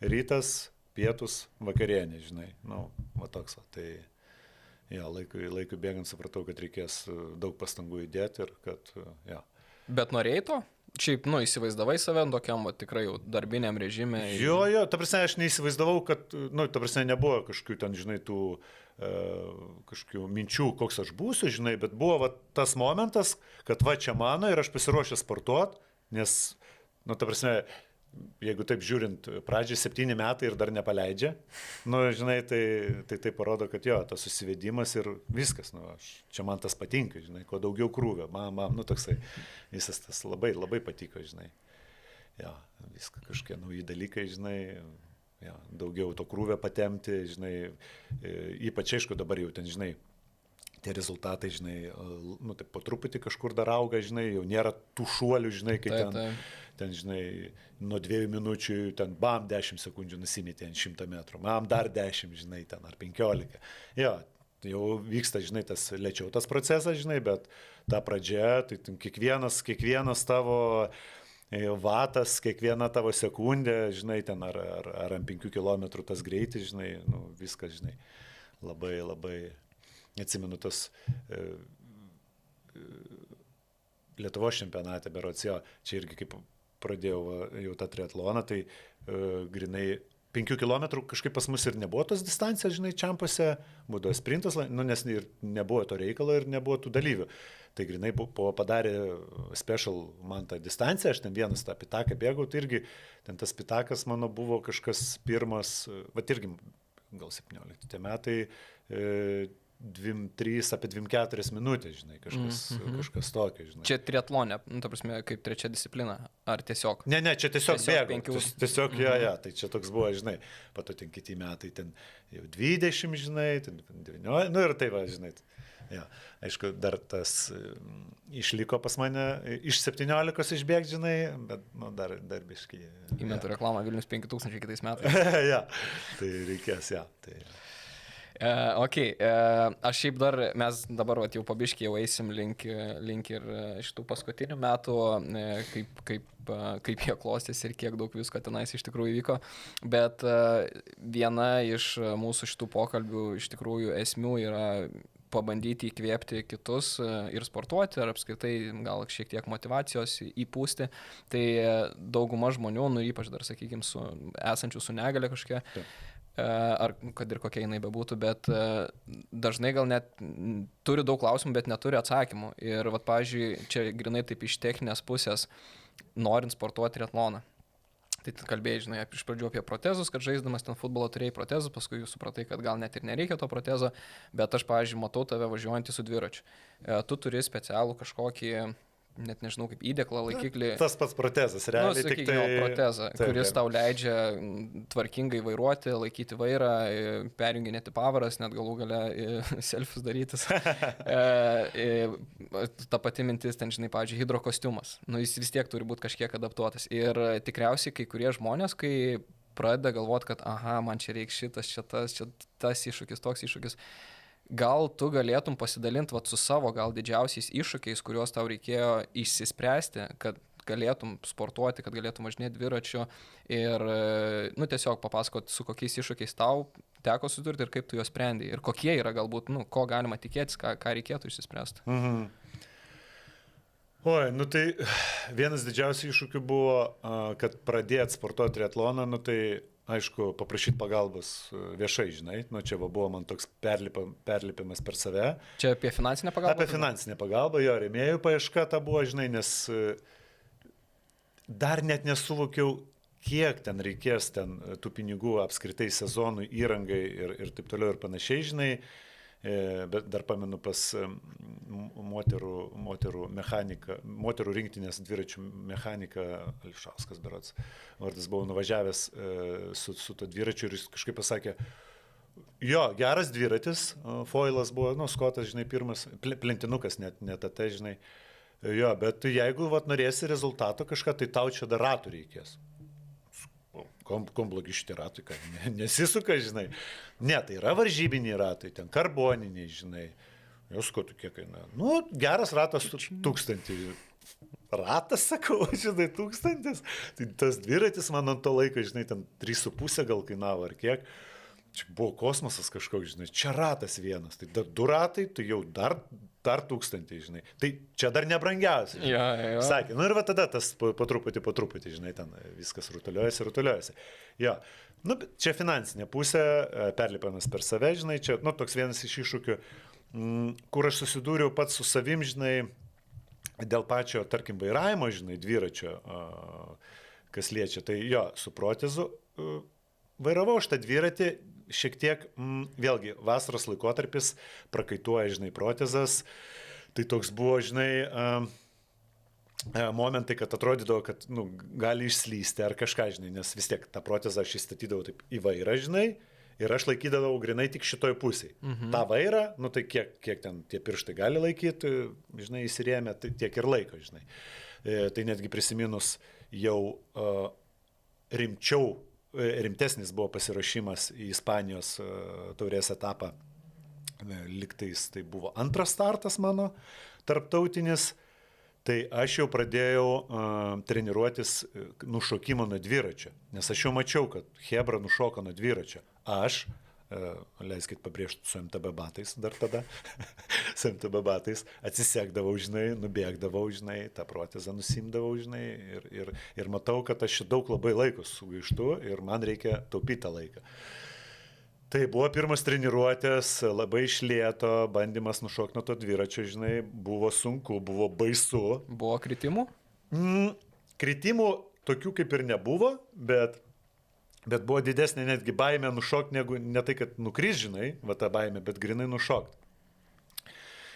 rytas, pietus, vakarienė, žinai, nu, va toks, tai jo, laikui bėgant supratau, kad reikės daug pastangų įdėti ir kad, jo. Bet norėjai to? Šiaip, nu, įsivaizdavai save tokiam, va, tikrai jau darbiniam režimė. Jo, ta prasme, aš neįsivaizdavau, kad, nu, ta prasme, nebuvo kažkokių ten, žinai, tų kažkokių minčių, koks aš būsiu, žinai, bet buvo va, tas momentas, kad va čia mano ir aš pasiruošęs sportuoti, nes, nu, ta prasme, jeigu taip žiūrint, pradžiai 7 metai ir dar nepaleidžia, nu, žinai, tai parodo, kad jo, tas susivedimas ir viskas, nu, čia man tas patinka, žinai, kuo daugiau krūvio, man, nu, toksai, visas tas labai, labai patiko, žinai, jo, viską kažkokie nauji dalykai, žinai, jo, daugiau to krūvio patemti, žinai, ypač aišku dabar jau ten, žinai, tie rezultatai, žinai, nu, taip po truputį kažkur dar auga, žinai, jau nėra tų šuolių, žinai, kai ten, žinai, nuo 2 minučių, ten bam, 10 sekundžių nusimetė ant 100 metrų, bam, dar 10, žinai, ten ar 15. Jo, jau vyksta, žinai, tas lėčiau tas procesas, žinai, bet ta pradžia, tai kiekvienas tavo vatas, kiekviena tavo sekundė, žinai, ten ar ant 5 km tas greitis, žinai, nu, viskas, žinai, labai, labai. Atsimenu tas Lietuvos čempionate, berods, jo, čia irgi kaip pradėjau jau tą triatloną, tai grinai 5 km kažkaip pas mus ir nebuvo tos distancijos, žinai, čempose, būdavo sprintas, nu, nes ir nebuvo to reikalo ir nebuvo tų dalyvių. Tai grinai padarė special man tą distanciją, aš ten vienas tą pitaką bėgau, tai irgi ten tas pitakas mano buvo kažkas pirmas, va irgi gal 17 metai, 2-3, apie 2-4 minutės, žinai, kažkas tokio, žinai. Čia triatlonė, nu, ta prasme, kaip trečia disciplina, ar tiesiog? Ne, čia tiesiog bėgau, tiesiog, jo, tai čia toks buvo, žinai, pato ten kiti metai, ten jau 20, žinai, ten 19, nu ir tai va, žinai, ja, aišku, dar tas išliko pas mane, iš 17 išbėgti, žinai, bet, nu, dar biškai. Įmetu reklamą Vilnius 5000 kitais metais. Ja, tai reikės, ja, tai. Aš šiaip dar, mes dabar jau pabiškiai jau eisim link ir šitų paskutinių metų, kaip jie klostės ir kiek daug visko tenais iš tikrųjų vyko, bet viena iš mūsų šitų pokalbių iš tikrųjų esmių yra pabandyti įkvėpti kitus ir sportuoti, ar apskritai gal šiek tiek motivacijos įpūsti, tai dauguma žmonių, nu ypač dar, sakykime, esančių su negale kažkokia, ar kad ir kokia jinai bebūtų, bet dažnai gal net turi daug klausimų, bet neturi atsakymų. Ir, vat, pavyzdžiui, čia grinai taip iš techninės pusės, norint sportuoti triatloną. Tai kalbėjai, žinai, iš pradžių apie protezus, kad žaisdamas ten futbolo turėjai protezus, paskui jūs supratai, kad gal net ir nereikia to protezo, bet aš, pavyzdžiui, matau tave važiuojantį su dviračiu. Tu turi specialų kažkokį, net nežinau, kaip įdėklą, laikiklį. Tas pats protezas, realiai. Tik tai protezą, kuris tau leidžia tvarkingai vairuoti, laikyti vairą, perjunginėti pavaras, net galų gale selfius darytis. Ta pati mintis, ten, žinai, pavyzdžiui, hidrokostiumas. Nu, jis vis tiek turi būti kažkiek adaptuotas. Ir tikriausiai kai kurie žmonės, kai pradeda galvoti, kad, aha, man čia reikia šitas, čia tas iššūkis, toks iššūkis. Gal tu galėtum pasidalinti su savo gal didžiausiais iššūkiais, kuriuos tau reikėjo išsispręsti, kad galėtum sportuoti, kad galėtum važinėti dviračiu ir, nu, tiesiog papasakot, su kokiais iššūkiais tau teko susidurti ir kaip tu juos sprendai ir kokie yra galbūt, nu, ko galima tikėtis, ką reikėtų išsispręsti. Oi, nu tai vienas didžiausių iššūkių buvo, kad pradėt sportuoti triatloną, nu tai aišku, paprašyti pagalbos viešai, žinai, nu čia buvo man toks perlipimas per save. Čia apie finansinę pagalbą? Apie finansinę pagalbą, jo, rėmėjų paieška ta buvo, žinai, nes dar net nesuvokiau, kiek ten reikės ten tų pinigų apskritai sezonui, įrangai ir taip toliau ir panašiai, žinai. Bet dar pamenu pas moterų mechaniką, moterų rinktinės dviračių mechaniką Ališauskas berods. Vardas buvo nuvažiavęs su to dviračiu ir jis kažkaip pasakė, jo, geras dviratis, foilas buvo, nu, Skotas, žinai, pirmas, plentinukas net AT, žinai, Jo, bet jeigu vat, norėsi rezultato kažką, tai tau čia dar ratų reikės. Kom blogi šitie ratai, kad nesisuka, žinai. Ne, tai yra varžybiniai ratai, ten karboniniai, žinai. Jos ko tokie kainuoja. Nu, geras ratas 1000. Ratas, sakau, žinai, 1000. Tai tas dviratis man ant to laiko, žinai, ten 3,5 gal kainavo ar kiek. Čia buvo kosmosas kažkoks, žinai, čia ratas vienas. Tai dar 2 ratai, tai jau dar 1000, žinai. Tai čia dar nebrangiausia. Ja. Sakė, nu ir va tada tas po truputį, žinai, ten viskas rutuliuojasi. Jo. Nu, čia finansinė pusė, perlipamas per save, žinai, čia, nu, toks vienas iš iššūkių, kur aš susidūriau pats su savim, žinai, dėl pačio, tarkim, vairavimo, žinai, dviračio, kas liečia. Tai jo, su protezu vairavau šitą dviratį, šiek tiek, vėlgi, vasaros laikotarpis, prakaituoja, žinai, protezas. Tai toks buvo, žinai, momentai, kad atrodydavo, kad, nu, gali išslysti ar kažką, žinai, nes vis tiek tą protezą aš įstatydavau taip į vairą, žinai. Ir aš laikydavau grinai tik šitoj pusėje. Ta vairą, nu tai kiek ten tie pirštai gali laikyti, žinai, įsirėmė, tai tiek ir laiko, žinai. Tai netgi prisiminus jau rimtesnis buvo pasiruošimas į Ispanijos taurės etapą. Liktais tai buvo antras startas mano, tarptautinis. Tai aš jau pradėjau treniruotis nušokimo nuo dviračio, nes aš jau mačiau, kad Chebra nušoka nuo dviračio. Aš, leiskit pabrėžti, su MTB batais dar tada, su MTB batais atsisekdavau, žinai, nubėgdavau, žinai, tą protezą nusimdavau, žinai, ir matau, kad aš daug labai laiko sugaištu ir man reikia taupyti tą laiką. Tai buvo pirmas treniruotės, labai iš lėto, bandymas nušokti nuo to dviračio, žinai, buvo sunku, buvo baisu. Buvo kritimų? Kritimų tokių kaip ir nebuvo, bet buvo didesnė netgi baimė nušokti, negu ne tai, kad nukris, žinai, va tą baimę, bet grinai nušokti.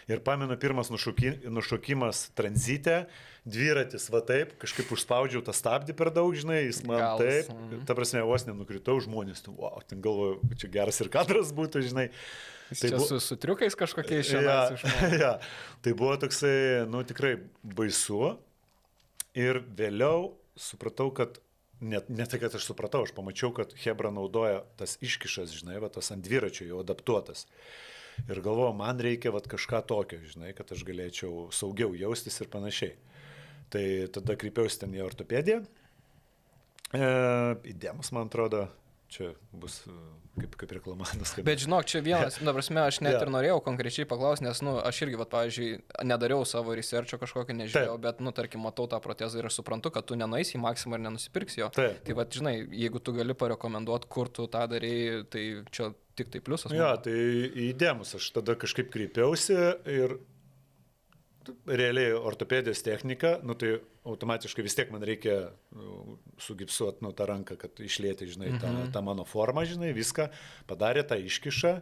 Ir pamenu, pirmas nušokimas tranzite, dviratis, va taip, kažkaip užspaudžiau tą stabdį per daug, žinai, jis man taip, ta prasme, vos nenukritau, žmonės, wow, ten galvoju, čia geras ir kadras būtų, žinai. Tai čia su triukais kažkokiais šiandien išmokau. Ja, tai buvo toksai, nu, tikrai baisu. Ir vėliau supratau, kad, ne tai, kad aš supratau, aš pamačiau, kad Chebra naudoja tas iškišas, žinai, va, tas ant dviračio jau adaptuotas. Ir galvoju, man reikia vat, kažką tokio, žinai, kad aš galėčiau saugiau jaustis ir panašiai. Tai tada kreipiausi ten į ortopediją. Įdėmus, man atrodo, čia bus kaip reklamanas. Bet žinok, čia vienas, na, prasme, aš net ir norėjau konkrečiai paklausti, nes, nu, aš irgi, vat, pavyzdžiui, nedariau savo researcho kažkokio, nežiūrėjau, bet, nu, tarkim, matau tą protezą ir aš suprantu, kad tu nenueisi į Maximą ir nenusipirksi jo. Taip. Tai, vat, žinai, jeigu tu gali parekomenduoti, kur tu tą darėjai, tai čia tik tai pliusas. Ja, tai įdėmus, aš tada kažkaip kreipiausi ir realiai ortopedijos technika, nu tai automatiškai vis tiek man reikia sugipsuoti, nu, tą ranką, kad išlėti, žinai, tą mano formą, žinai, viską, padarė tą iškišą.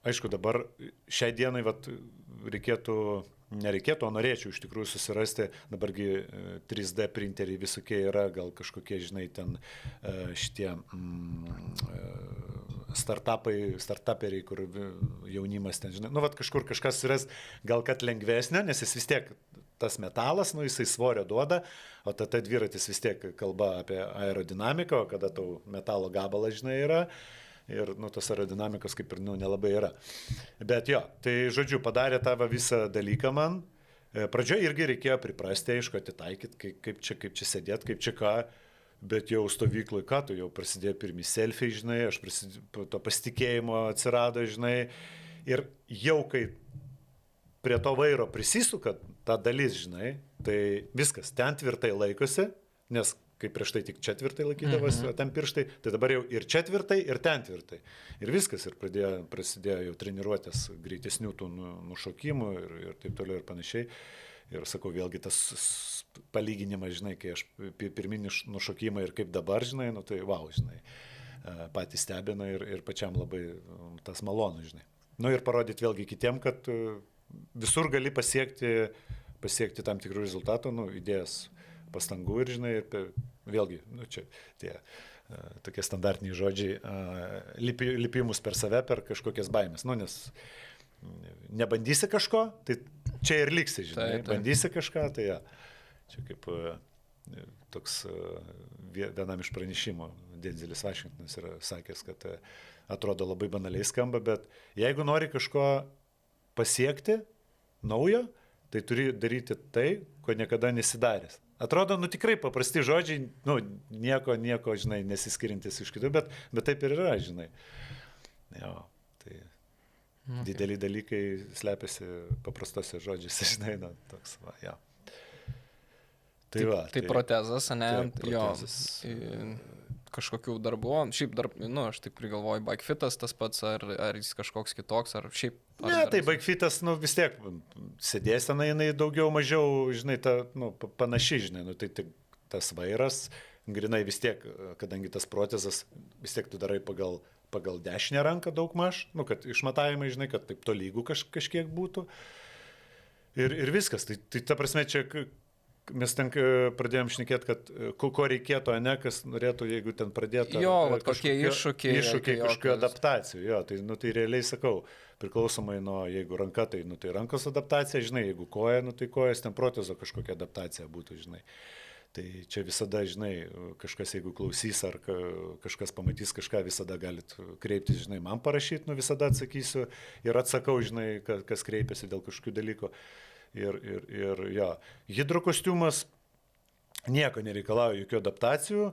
Aišku, dabar šiai dienai, vat, nereikėtų, o norėčiau iš tikrųjų susirasti, dabargi 3D printeriai visokie yra, gal kažkokie, žinai, ten šitie startuperiai, kur jaunimas ten, žinai, nu, vat kažkur kažkas yra gal kad lengvesnė, nes jis vis tiek tas metalas, nu, jisai svorio duoda, o tada dviratis vis tiek kalba apie aerodinamiką, o kada tau metalo gabalas, žinai, yra. Ir, nu, tos aerodinamikos kaip ir, nu, nelabai yra. Bet jo, tai, žodžiu, padarė tą visą dalyką man. Pradžioje irgi reikėjo priprasti, aišku, atitaikyti, kaip čia sėdėti, kaip čia ką. Bet jau stovykloj, ką tu, jau prasidėjo pirmi selfiai, žinai, to pasitikėjimo atsirado, žinai. Ir jau kai prie to vairo prisisuka ta dalis, žinai, tai viskas, ten tvirtai laikosi, nes kaip prieš tai tik čia tvirtai laikydavosi, o ten pirštai, tai dabar jau ir čia tvirtai, ir ten tvirtai. Ir viskas, ir prasidėjo jau treniruotės greitesnių tų nušokimų ir taip toliau ir panašiai. Ir sakau, vėlgi tas palyginimas, žinai, kai aš pirminį nušokimą ir kaip dabar, žinai, nu tai wow, žinai, patys stebina ir pačiam labai tas malonu, žinai. Nu ir parodyti vėlgi kitiem, kad visur gali pasiekti tam tikrų rezultatų, nu, idėjas pastangų ir, žinai, ir vėlgi, nu, čia tie tokie standartiniai žodžiai, lipimus per save, per kažkokias baimės, nu, nes nebandysi kažko, tai čia ir liksi, žinai, Taip. bandysi kažką, tai ja. Čia kaip toks vienam iš pranešimų Denzelis Vašingtonas yra sakęs, kad atrodo labai banaliai skamba, bet jeigu nori kažko pasiekti naujo, tai turi daryti tai, ko niekada nesidaręs. Atrodo, tikrai paprasti žodžiai, nieko, žinai, nesiskirintis iš kitų, bet taip ir yra, žinai. Jo, tai dideli dalykai slepiasi paprastose žodžiuose, žinai, toks, va, jo. Tai protezas, ne? Taip, protezas. Jo, kažkokių darbų, šiaip aš taip prigalvoju, bikefitas tas pats, ar jis kažkoks kitoks, ar šiaip... Ne, tai bikefitas, vis tiek, sėdėsena jinai daugiau mažiau, žinai, panaši, žinai, tai tas vairas, grinai vis tiek, kadangi tas protezas, vis tiek tu darai pagal dešinę ranką daug maž, kad išmatavimai, žinai, kad taip tolygų kažkiek būtų. Ir viskas, tai ta prasme čia... Mes ten pradėjom šnekėti, kad ko reikėtų, ne, kas norėtų, jeigu ten pradėtų... Jo, kokie iššūkiai. Iššūkiai, kažkokių adaptacijų, jo, tai realiai sakau, priklausomai nuo, jeigu ranka, tai rankos adaptacija, žinai, jeigu koja, tai kojas ten protezo kažkokia adaptacija būtų, žinai. Tai čia visada, žinai, kažkas, jeigu klausys ar kažkas pamatys kažką, visada galit kreiptis, žinai, man parašyti, visada atsakysiu ir atsakau, žinai, kas kreipiasi dėl kažkokių dalykų. Ir jo, hidrokostiumas nieko nereikalauja, jokių adaptacijų.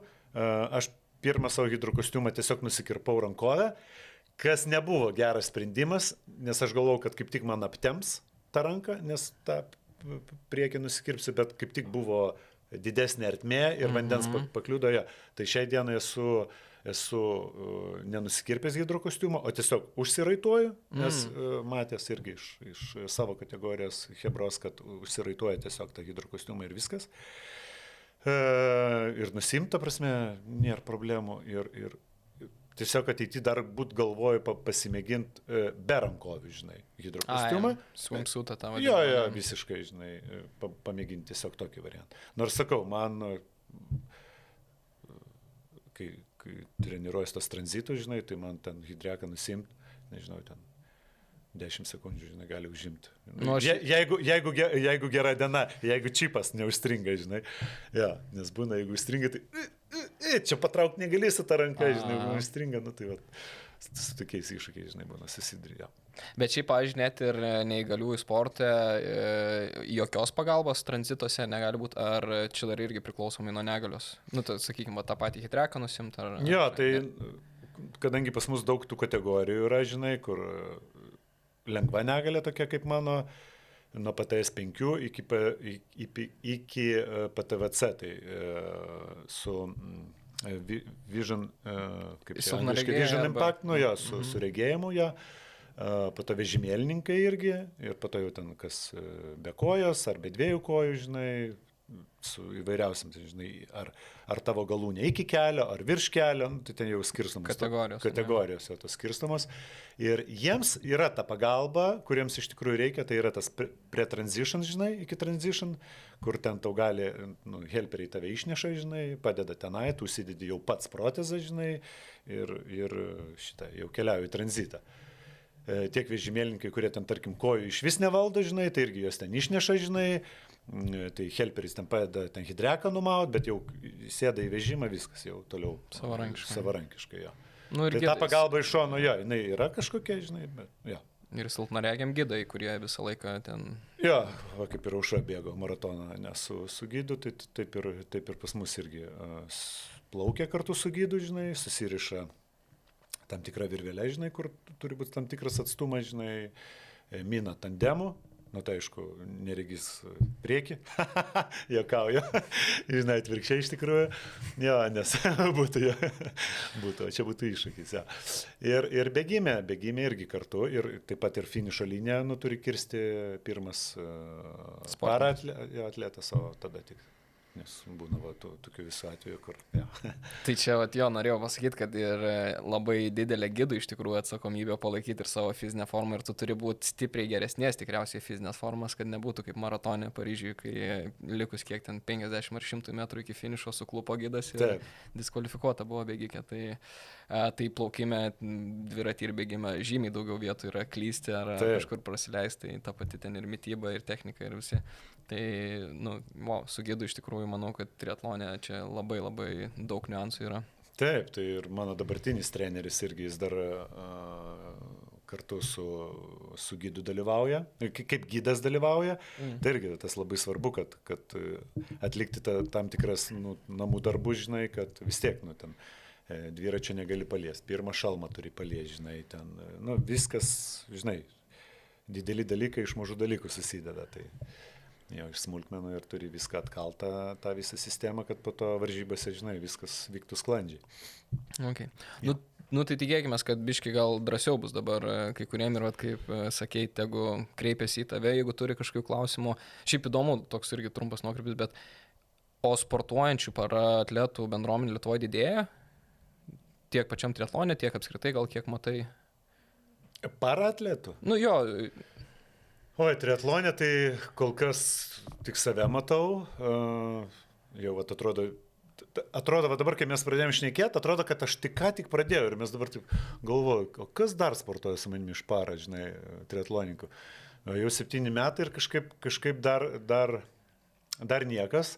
Aš pirmą savo hidrokostiumą tiesiog nusikirpau rankovę, kas nebuvo geras sprendimas, nes aš galvojau, kad kaip tik man aptems tą ranką, nes tą priekį nusikirpsiu, bet kaip tik buvo didesnė ertmė ir vandens pakliūdo. Tai šiai dienai esu nenusikirpęs hidrokostiumo, o tiesiog užsiraituoju, nes matęs irgi iš savo kategorijos hebros, kad užsiraituoja tiesiog tą hidrokostiumą ir viskas. Ir nusimta prasme, nėra problemų. Ir tiesiog ateity dar būt galvoju pasimėginti be rankovių, žinai, hidrokostiumą. Swimsuitą tą vadinamą. Jo, visiškai, žinai, pamėginti tiesiog tokį variantą. Nors sakau, man, kai treniruojas tas tranzitus, žinai, tai man ten hidriaką nusimt, nežinau, ten 10 sekundžių, žinai, gali užimti. Jeigu gera diena, jeigu čipas neužstringa, žinai. Ja, nes būna, jeigu užstringa, tai čia patraukti negalėsi tą ranką, žinai, jeigu užstringa, tai va, su tokiais iššūkiais, žinai, būna susidurė. Bet šiaip, pavyzdžiui, net ir neįgaliųjų sporte jokios pagalbos tranzituose negali būti, ar čia dar irgi priklausomai nuo negalios? Tai sakykime, tą patį hidriaką nusimt ar... Jo, tai kadangi pas mus daug tų kategorijų yra, žinai, kur lengva negalė tokia kaip mano, nuo PTS 5 iki PTVC, tai su Vision, kaip čia, Vision Impact, su regėjimu, po to vežimėlininkai irgi, ir po to jau ten kas be kojos, ar be dviejų kojų, žinai, su įvairiausiam, žinai, ar tavo galūnė iki kelio, ar virš kelio, tai ten jau skirstamos. Kategorijos jau tos skirstamos. Ir jiems yra ta pagalba, kuriems iš tikrųjų reikia, tai yra tas pre-transition, žinai, iki transition, kur ten tau gali, helperiai tave išneša, žinai, padeda tenai, tu užsidedi jau pats protezą, žinai, ir šitą jau keliauji į tranzitą. Tiek vežimėlininkai, kurie ten, tarkim, kojų iš vis nevaldo, žinai, tai irgi jos ten išneša, žinai, tai helperis ten padeda ten hidriaką numaut, bet jau sėda į vežimą, viskas jau toliau savarankiškai, jo. Tai ta pagalba iš šono, jo, jinai yra kažkokia, žinai, bet, jo. Ir silpnaregiam gidai, kurie visą laiką ten... Jo, va, kaip ir Aušra bėgo maratoną, nes su gidu, tai taip ir pas mus irgi plaukia kartu su gidu, žinai, susiriša tam tikrą virvelę, žinai, kur turi būti tam tikras atstumas, žinai, mina tandemu, tai aišku, neregys prieki, juokauju, žinai, atvirkščiai iš tikrųjų, jo, nes būtų, čia būtų iššūkis, jo. Ir bėgime irgi kartu, ir taip pat ir finišo liniją, turi kirsti pirmas para atletas, o tada tik nes būna tokių visų atvejų, kur... Ja. Tai čia, norėjau pasakyti, kad ir labai didelė gidų iš tikrųjų atsakomybė palaikyti ir savo fizinę formą ir tu turi būti stipriai geresnės tikriausiai fizinės formas, kad nebūtų kaip maratonė Paryžiuje, kai likus kiek ten 50 ar 100 metrų iki finišo suklupo gidas ir diskvalifikuota buvo bėgikė. Tai plaukime, dviratį ir bėgime žymiai daugiau vietų yra klysti ar kažkur prasileisti, tai ta pati ten ir mityba, ir technika, ir visi. Tai, su gidu iš tikrųjų manau, kad triatlone čia labai labai daug niuansų yra. Taip, tai ir mano dabartinis treneris irgi jis dar kartu su gidu dalyvauja, kaip gidas dalyvauja. Tai irgi tas labai svarbu, kad atlikti tam tikras namų darbus, žinai, kad vis tiek, ten dviračio negali paliesti, pirmą šalmą turi paliesti, žinai, ten, viskas, žinai, dideli dalykai iš mažų dalykų susideda, tai jau iš smulkmenų ir turi viską atkaltą, tą visą sistemą, kad po to varžybose, žinai, viskas vyktų sklandžiai. Okay. Ja. Tai tikėkime, kad biški gal drąsiau bus dabar kai kuriem ir, kaip sakei, tegu kreipiasi į tave, jeigu turi kažkokių klausimų. Šiaip įdomu, toks irgi trumpas nuokrypis, bet o sportuojančių paraatletų bendruomenė Lietuvoje didėja? Tiek pačiam triatlone, tiek apskritai, gal kiek matai? Paraatletų? Jo. Oi, triatlonė tai kol kas tik save matau. Jau atrodo, va dabar, kai mes pradėjome šnekėti, atrodo, kad aš ką tik pradėjau ir mes dabar taip galvoju, o kas dar sportuoja su manimi iš para, žinai, triatloninkų. Jau 7 metai ir kažkaip dar niekas.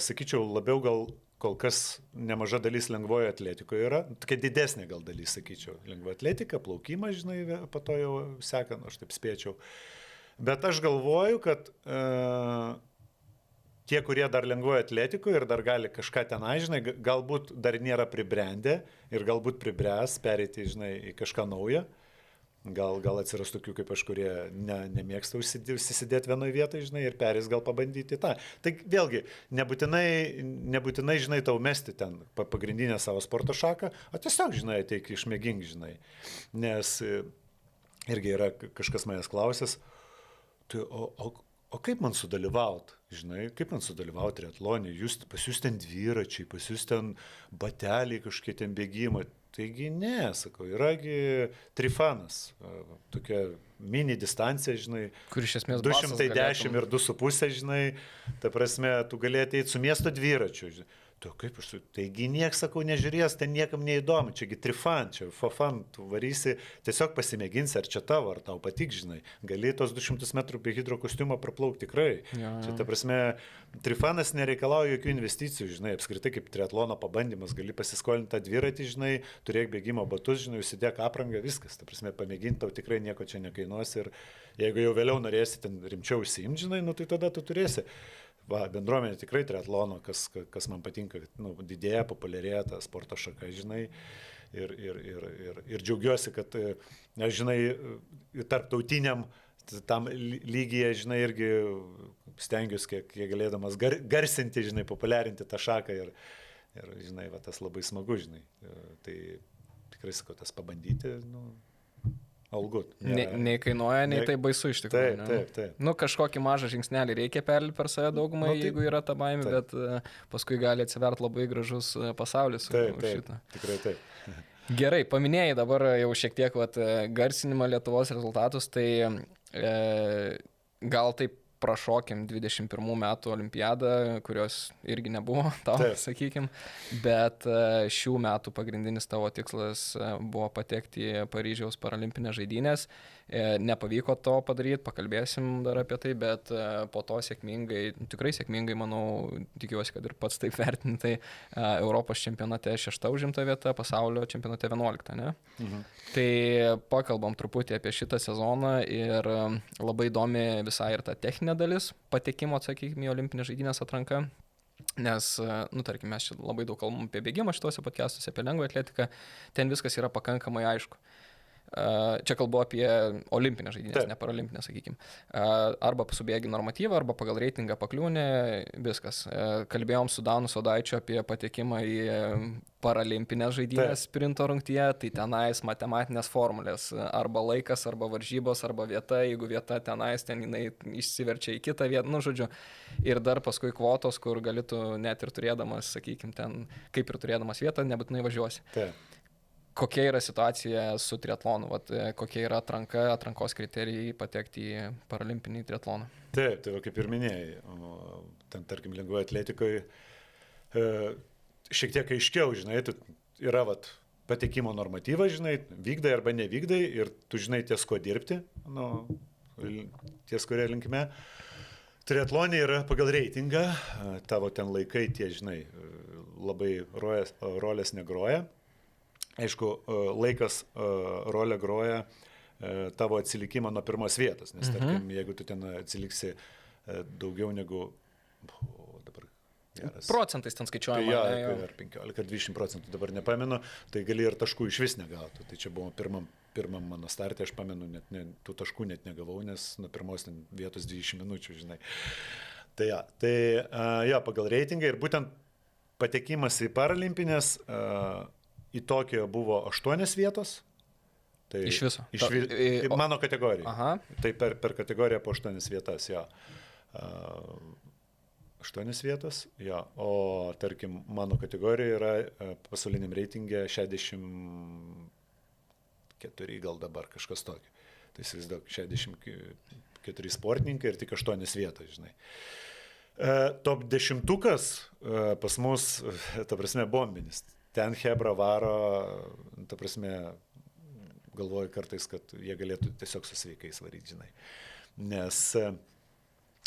Sakyčiau, labiau gal kol kas nemaža dalis lengvojo atletikoje yra, tokia didesnė gal dalis, sakyčiau, lengvojo atletika, plaukimas, žinai, po to jau sekant, aš taip spėčiau. Bet aš galvoju, kad tie, kurie dar lengvojo atletikoje ir dar gali kažką tenai, žinai, galbūt dar nėra pribrendę ir galbūt pribręs pereiti, žinai, į kažką naują. Gal atsiras tokių kaip aš, kurie nemėgsta užsisidėti vienoje vietoje, žinai, ir perės gal pabandyti tą. Tai vėlgi, nebūtinai, žinai, tau mesti ten pagrindinę savo sporto šaką, o tiesiog, žinai, ateik išmėgink, žinai. Nes irgi yra kažkas manęs klausęs, tai, o kaip man sudalyvauti, žinai, kaip man sudalyvauti triatlone, pas jūs ten dviračiai, pas jūs ten bateliai kažkokie ten bėgimo. Taigi ne, sakau, yragi trifanas, tokia mini distancija, žinai, kur iš esmės 210 ir 2,5, žinai, ta prasme, tu galėjai ateiti su miesto dviračiu, žinai. Tu kaip aš, taigi nieks, sakau, nežiūrės, ten niekam neįdomu, čiagi trifan, čia for fun, tu varysi, tiesiog pasimėginsi, ar čia tavo, ar tau patik, žinai, gali tos 200 metrų be hidrokostiumo praplaukti tikrai. Ja. Čia, ta prasme, trifanas nereikalauja jokių investicijų, žinai, apskritai kaip triatlono pabandymas, gali pasiskolinti tą dviratį, žinai, turėk bėgimo batus, žinai, užsidėk aprangą, viskas, ta prasme, pamėginti tau tikrai nieko čia nekainuos ir jeigu jau vėliau norėsi ten rimčiau užsiimti, žinai, tai tada tu turėsi. Bendruomenė tikrai triatlono, kas man patinka, didėja, populiarėja ta sporto šaka, žinai, ir džiaugiuosi, kad, žinai, tarptautiniam tam lygyje, žinai, irgi stengiuosi, kiek galėdamas garsinti, žinai, populiarinti tą šaką ir žinai, va, tas labai smagu, žinai, tai tikrai sakau, tas pabandyti, Algut. Nei kainuoja, nei tai baisu iš tikrųjų. Taip. Kažkokį mažą žingsnelį reikia perlipti per save daugumai, jeigu yra ta baimė, bet paskui gali atsiverti labai gražus pasaulis. Taip, tikrai taip. Gerai, paminėjai dabar jau šiek tiek garsinimą Lietuvos rezultatus, tai gal taip prašokim 21 metų olimpiadą, kurios irgi nebuvo tau, sakykim, bet šių metų pagrindinis tavo tikslas buvo patekti į Paryžiaus paralimpinės žaidynės. Nepavyko to padaryti, pakalbėsim dar apie tai, bet po to tikrai sėkmingai, manau, tikiuosi, kad ir pats taip vertintai, Europos čempionate 6 užimta vieta, pasaulio čempionate 11, ne? Mhm. Tai pakalbam truputį apie šitą sezoną ir labai įdomi visai ir ta techninė dalis patekimo, sakykime, į olimpinės žaidynės atranką. Nes, tarkim, mes čia labai daug kalbam apie bėgimą šituose podcastuose, apie lengvą atletiką, ten viskas yra pakankamai aišku. Čia kalbu apie olimpinės žaidynės, Taip. ne paralimpinės, sakykime. Arba subėgi normatyvą, arba pagal reitingą pakliūni, viskas. Kalbėjom su Danu Sodaičiu apie patekimą į paralimpinės žaidynės sprinto rungtyje, tai tenais matematinės formulės, arba laikas, arba varžybos, arba vieta, jeigu vieta tenais, ten jinai išsiverčia į kitą vietą, nu žodžiu. Ir dar paskui kvotos, kur galėtų net ir turėdamas, sakykime, ten kaip ir turėdamas vietą, nebūtinai važiuosi. Taip. Kokia yra situacija su triatlonu, kokia yra atrankos kriterijai patekti į paralimpinį triatloną? Taip, tai kaip ir minėjai, ten tarkim lengvoje atletikoje šiek tiek aiškiau, žinai, yra patekimo normatyvas, žinai, vykdai arba nevykdai ir tu žinai ties ko dirbti, ties kuria linkme. Triatlonė yra pagal reitingą, tavo ten laikai tie, žinai, labai rolės negroja. Aišku, laikas rolę groja tavo atsilikimą nuo pirmos vietos, nes tarkim, jeigu tu ten atsiliksi daugiau negu, dabar geras. Procentais ten skaičiuojama. Tai ar 15 ar 20%, dabar nepamenu, tai gali ir taškų iš vis negauti. Tai čia buvo pirmam mano startė, aš pamenu, tų taškų net negavau, nes nuo pirmos vietos 20 minučių, žinai. Tai pagal reitingą ir būtent patekimas į paralimpinės į Tokijo buvo 8 vietos. Tai iš viso? Mano kategorija. Aha. Tai per kategoriją po 8 vietas, jo. 8 vietas, jo. O tarkim, mano kategorija yra pasauliniam reitingė 64 gal dabar kažkas tokio. Tai įsivaizduok, 64 sportininkai ir tik 8 vietos, žinai. Top 10 pas mus, ta prasme, bombinis. Ten Hebra varo, ta prasme, galvoju kartais, kad jie galėtų tiesiog su sveikais varyti, žinai. Nes...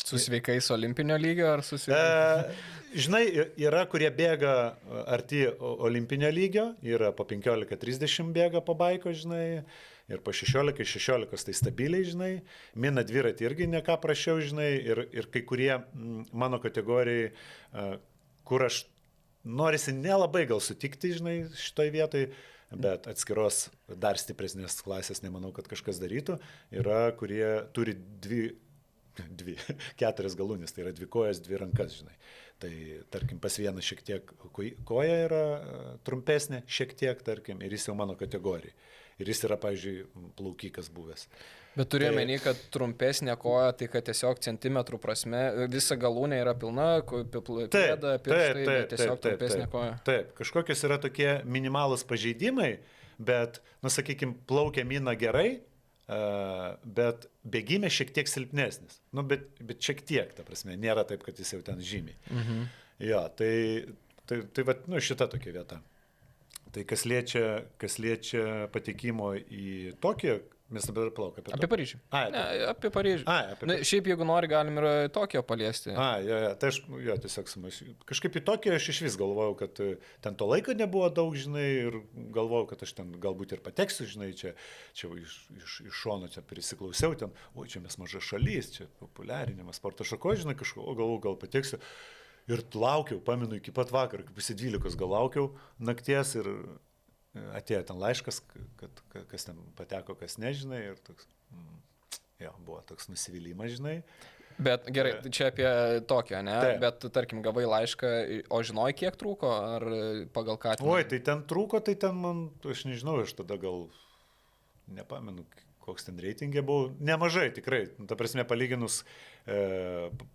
Su sveikais olimpinio lygio ar su sveikais? Žinai, yra, kurie bėga arti olimpinio lygio, yra po 15-30 bėga po baiko, žinai, ir po 16 tai stabiliai, žinai. Mina dviratį irgi ne ką prašiau, žinai, ir kai kurie mano kategorijai, kur aš norisi nelabai gal sutikti, žinai, šitoj vietoj, bet atskiros dar stipresnės klasės nemanau, kad kažkas darytų. Yra, kurie turi 4 galūnės, tai yra 2 kojas, 2 rankas, žinai. Tai, tarkim, pas vieną šiek tiek koja yra trumpesnė, šiek tiek, tarkim, ir jis jau mano kategorijai. Ir jis yra, pavyzdžiui, plaukikas buvęs. Bet turėjau menį, kad trumpesnė koja, tai kad tiesiog centimetrų prasme, visa galūnė yra pilna, pėda, pirštai, bet tiesiog trumpesnė koja. Taip, kažkokios yra tokie minimalūs pažeidimai, bet, sakykime, plaukia Mina gerai, bet bėgime šiek tiek silpnesnis. Bet šiek tiek, ta prasme, nėra taip, kad jis jau ten žymiai. Jo, tai šita tokia vieta. Tai kas liečia patekimo į Tokiją, mes dabar plaukia apie Paryžių. Apie Paryžių. Šiaip jeigu nori, galim ir Tokiją paliesti. Tai aš tiesiog kažkaip į Tokiją aš iš vis galvojau, kad ten to laiko nebuvo daug, žinai, ir galvojau, kad aš ten galbūt ir pateksiu, žinai, čia iš šono čia prisiklausiau, ten, čia mes maža šalis, čia populiarinimas, sporto šako, žinai, galvojau, gal pateksiu. Ir laukiau, pamenu, iki pat vakar, kaip 12 gal laukiau nakties ir atėjo ten laiškas, kad kas ten pateko, kas nežinai, ir toks, buvo toks nusivylimas, žinai. Bet gerai, čia apie Tokiją, ne? Taip. Bet, tarkim, gavai laišką, o žinojai, kiek trūko, ar pagal ką? Oi, tai ten trūko, tai ten man, aš nežinau, aš tada gal nepamenu, koks ten reitingė buvo, nemažai tikrai, ta prasme, palyginus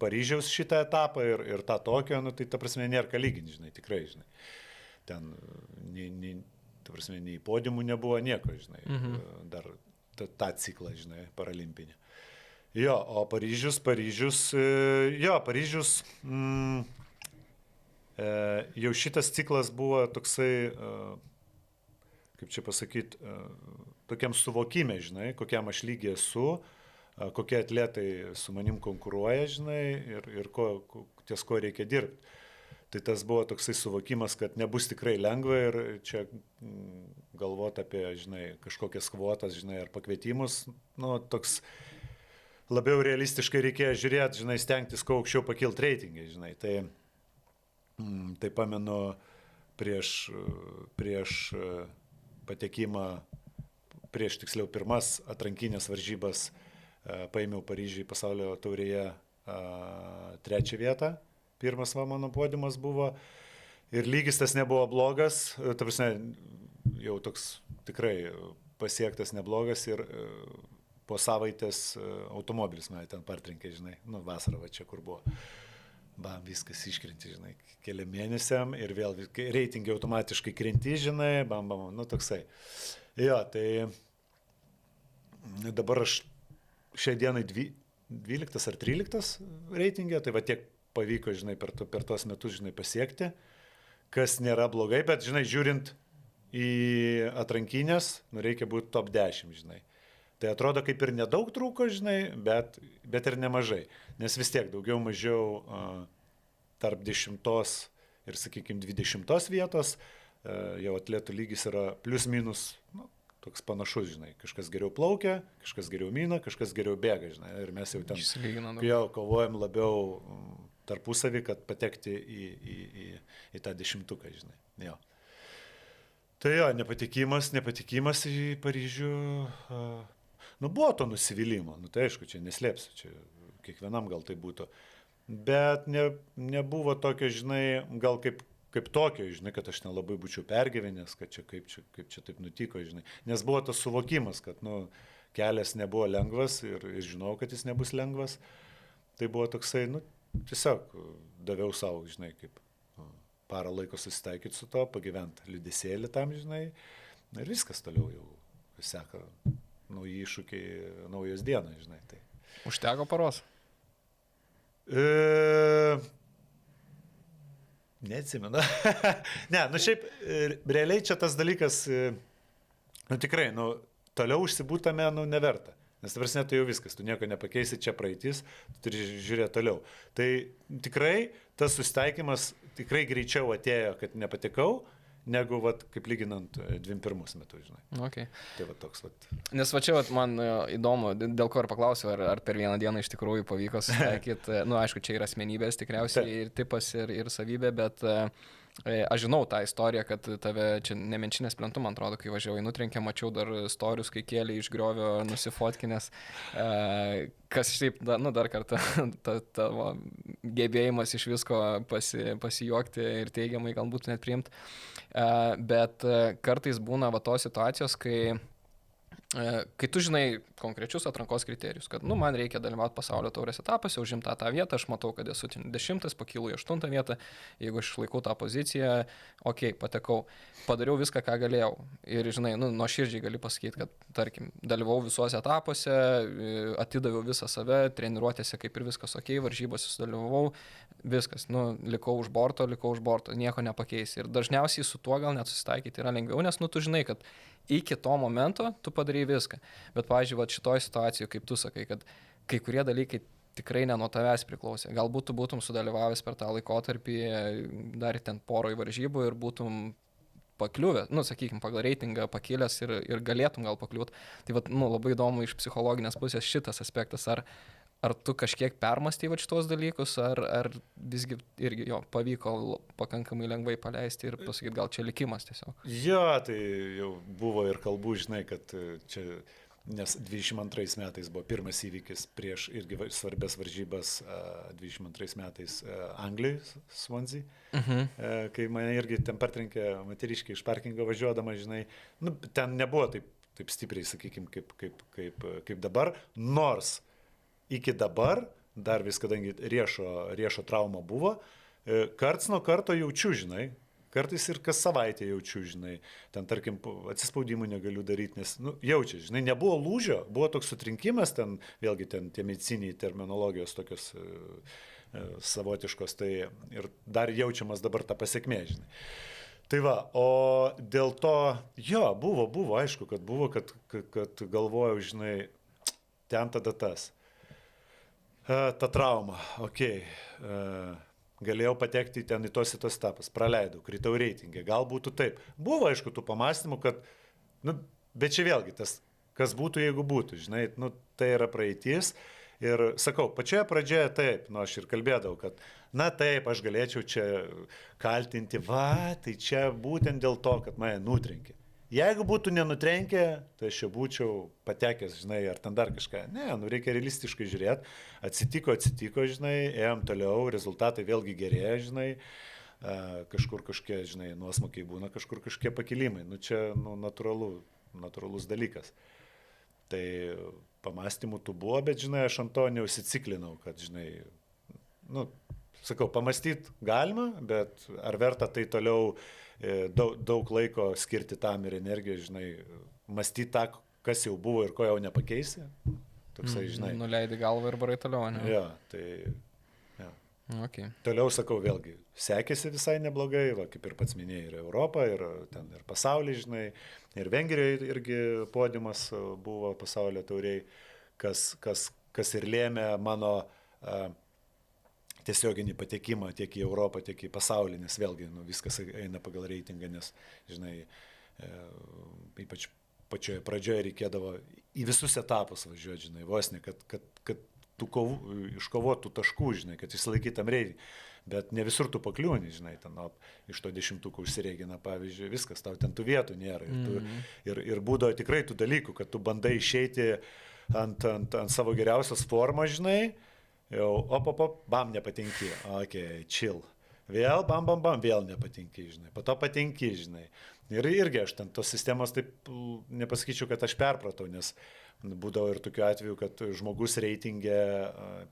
Paryžiaus šitą etapą ir tą Tokiją, tai ta prasme, nėra ką lyginti, žinai, tikrai, žinai. Ten, ta prasme, nei podiumų nebuvo nieko, žinai, dar tą ciklą, žinai, paralimpinį. Jo, o Paryžius, jau šitas ciklas buvo toksai, kaip čia pasakyti, tokiam suvokime, žinai, kokiam aš lygiai esu, kokie atletai su manim konkuruoja, žinai, ir ties ko reikia dirbti. Tai tas buvo toksai suvokimas, kad nebus tikrai lengva ir čia galvoti apie, žinai, kažkokias kvotas, žinai, ar pakvietimus, toks labiau realistiškai reikėjo žiūrėti, žinai, stengtis kuo aukščiau pakilti reitingai, žinai. Tai pamenu prieš patekimą prieš tiksliau pirmas atrankinės varžybas paėmiau Paryžiui pasaulio taurėje 3 vietą, pirmas mano podiumas buvo ir lygis tas nebuvo blogas, ta prasme, jau toks tikrai pasiektas neblogas ir po savaitės automobilis mane ten partrenkė, žinai, nu vasarą va čia kur buvo. Bam, viskas iškrenti, žinai, keliam mėnesiam ir vėl reitingai automatiškai krenti, žinai, bam, nu toksai. Jo, tai dabar aš šiai dienai 12 ar 13 reitingė, tai va tiek pavyko, žinai, per tos metus, žinai, pasiekti, kas nėra blogai, bet, žinai, žiūrint į atrankinės, nu reikia būti top 10, žinai. Tai atrodo kaip ir nedaug trūko, žinai, bet ir nemažai. Nes vis tiek daugiau mažiau tarp 10 ir, sakykime, 20 vietos jau atletų lygis yra plius minus, nu, toks panašus, žinai. Kažkas geriau plaukia, kažkas geriau mina, kažkas geriau bėga, žinai. Ir mes jau ten jau kovojam labiau tarpusavį, kad patekti į tą 10-tuką, žinai. Jo. Tai jo, nepatikimas į Paryžių. Nu, buvo to nusivylimų, nu, tai aišku, čia neslėpsiu, čia kiekvienam gal tai būtų, bet nebuvo tokio, žinai, gal kaip tokio, žinai, kad aš nelabai būčiau pergyvenęs, kad čia kaip čia taip nutiko, žinai, nes buvo tas suvokimas, kad, nu, kelias nebuvo lengvas ir žinau, kad jis nebus lengvas, tai buvo toksai, nu, tiesiog daviau savo, žinai, kaip parą laiko susitaikyti su to, pagyventi liūdesėlį tam, žinai, ir viskas toliau jau seka. Nauji iššūkiai, naujos dienos, žinai. Tai. Užteko paros? Neatsimenu. Ne, nu šiaip, realiai čia tas dalykas, nu tikrai, nu, toliau užsibūtame, nu, neverta. Nes tavars net tai jau viskas, tu nieko nepakeisi, čia praeitis, tu turi žiūrėti toliau. Tai tikrai tas susitaikymas tikrai greičiau atėjo, kad nepatikau, negu, vat, kaip lyginant 21 metus, žinai. Okay. Tai va toks, vat. Nes va čia vat, man įdomu, dėl ko ir paklausiau, ar per vieną dieną iš tikrųjų pavyko susitaikyti. Nu, aišku, čia yra asmenybės tikriausiai ir tipas, ir savybė, bet aš žinau tą istoriją, kad tave čia nemenčinės plentu, man atrodo, kai važiavai nutrenkė, mačiau dar storius, kai kėlė iš griovio nusifotkinės, kas šiaip, nu, dar kartą tavo gebėjimas iš visko pasijuokti ir teigiamai galbūt net priimti. Bet kartais būna va tos situacijos, kai tu žinai konkrečius atrankos kriterijus, kad, nu, man reikia dalyvauti pasaulio taurės etapuose, užimti tą vietą, aš matau, kad esu 10, pakylu į 8 vietą, jeigu aš išlaikau tą poziciją, okei, patekau, padariau viską, ką galėjau. Ir, žinai, nu, nuoširdžiai gali pasakyti, kad, tarkim, dalyvau visuose etapuose, atidaviau visą save, treniruotėse kaip ir viskas okei, varžybose sudalyvavau, viskas, nu, likau už borto, nieko nepakeisi. Ir dažniausiai su tuo gal net susitaikyti yra lengviau, nes, nu, tu žinai, kad iki to momento tu padarai viską. Bet, pavyzdžiui, šitoje situacijoje, kaip tu sakai, kad kai kurie dalykai tikrai ne nuo tavęs priklausė. Galbūt tu būtum sudalyvavęs per tą laikotarpį dar ten poroj varžybų ir būtum pakliuvęs, nu, sakykime, pagal reitingą pakilęs ir galėtum gal pakliūti. Tai, nu, labai įdomu iš psichologinės pusės šitas aspektas. Ar tu kažkiek permastei šitos dalykus, ar visgi irgi jo pavyko pakankamai lengvai paleisti ir pasakyti, gal čia likimas tiesiog? Jo, tai jau buvo ir kalbų, žinai, kad čia, nes 22 metais buvo pirmas įvykis prieš irgi svarbės varžybas 22 metais Anglijai, Swansea, kai mane irgi ten partrenkė moteriškė iš parkingo važiuodama, žinai, nu, ten nebuvo taip stipriai, sakykime, kaip dabar, nors iki dabar, dar vis kadangi riešo trauma buvo, karts nuo karto jaučiu, žinai, kartais ir kas savaitę jaučiu, žinai, ten, tarkim, atsispaudimų negaliu daryti, nes, nu, jaučia, žinai, nebuvo lūžio, buvo toks sutrinkimas, ten, vėlgi, ten tie mediciniai terminologijos tokios savotiškos, tai ir dar jaučiamas dabar ta pasiekmė, žinai. Tai va, o dėl to, jo, buvo, aišku, kad buvo, kad galvojau, žinai, ten tada tas. Ta trauma, okei, galėjau patekti ten į tos etapas, praleidau, kritau reitingę, gal būtų taip. Buvo, aišku, tų pamastymų, kad, nu, bet čia vėlgi tas, kas būtų, jeigu būtų, žinai, nu, tai yra praeitis. Ir sakau, pačioje pradžioje taip, nu, aš ir kalbėdavau, kad, na taip, aš galėčiau čia kaltinti, va, tai čia būtent dėl to, kad mane nutrenkė. Jeigu būtų nenutrenkę, tai aš jau būčiau patekęs, žinai, ar ten dar kažką. Ne, nu reikia realistiškai žiūrėti. Atsitiko, žinai, ėjom toliau, rezultatai vėlgi gerėja, žinai. Kažkur kažkokie, žinai, nuosmukiai būna, kažkur kažkokie pakilimai. Nu čia, nu, natūralus dalykas. Tai pamastymų tų buvo, bet, žinai, aš ant to neužsiciklinau, kad, žinai, nu, sakau, pamastyti galima, bet ar verta tai toliau daug laiko skirti tam ir energijos, žinai, mąstyti tą, kas jau buvo ir ko jau nepakeisi. Toksai, žinai. Nuleidi galvą ir barai toliau, ne? Ja, tai... Ja. Okay. Toliau, sakau, vėlgi, sekėsi visai neblogai, va, kaip ir pats minėjai, ir Europą, ir ten ir pasaulį, žinai, ir Vengrijoje irgi podiumas buvo pasaulio tauriai, kas ir lėmė mano tiesioginį patekimą tiek į Europą, tiek į pasaulį, nes vėlgi nu, viskas eina pagal reitingą, nes, žinai, ypač pačioje pradžioje reikėdavo į visus etapus važiuoti, žinai, vos ne, kad tų iškovotų taškų, žinai, kad išsilaikytam reitingą, bet ne visur tu pakliūni, žinai, ten iš to 10 užsiregina, pavyzdžiui, viskas, tau ten tų vietų nėra. Ir būdavo tikrai tų dalykų, kad tu bandai išeiti ant savo geriausios formos, žinai, jau bam, nepatinki, chill. Vėl, bam, vėl nepatinki, žinai, po to patinki, žinai. Ir irgi aš ten tos sistemos taip nepasakyčiau, kad aš perpratau, nes būdavo ir tokiu atveju, kad žmogus reitingė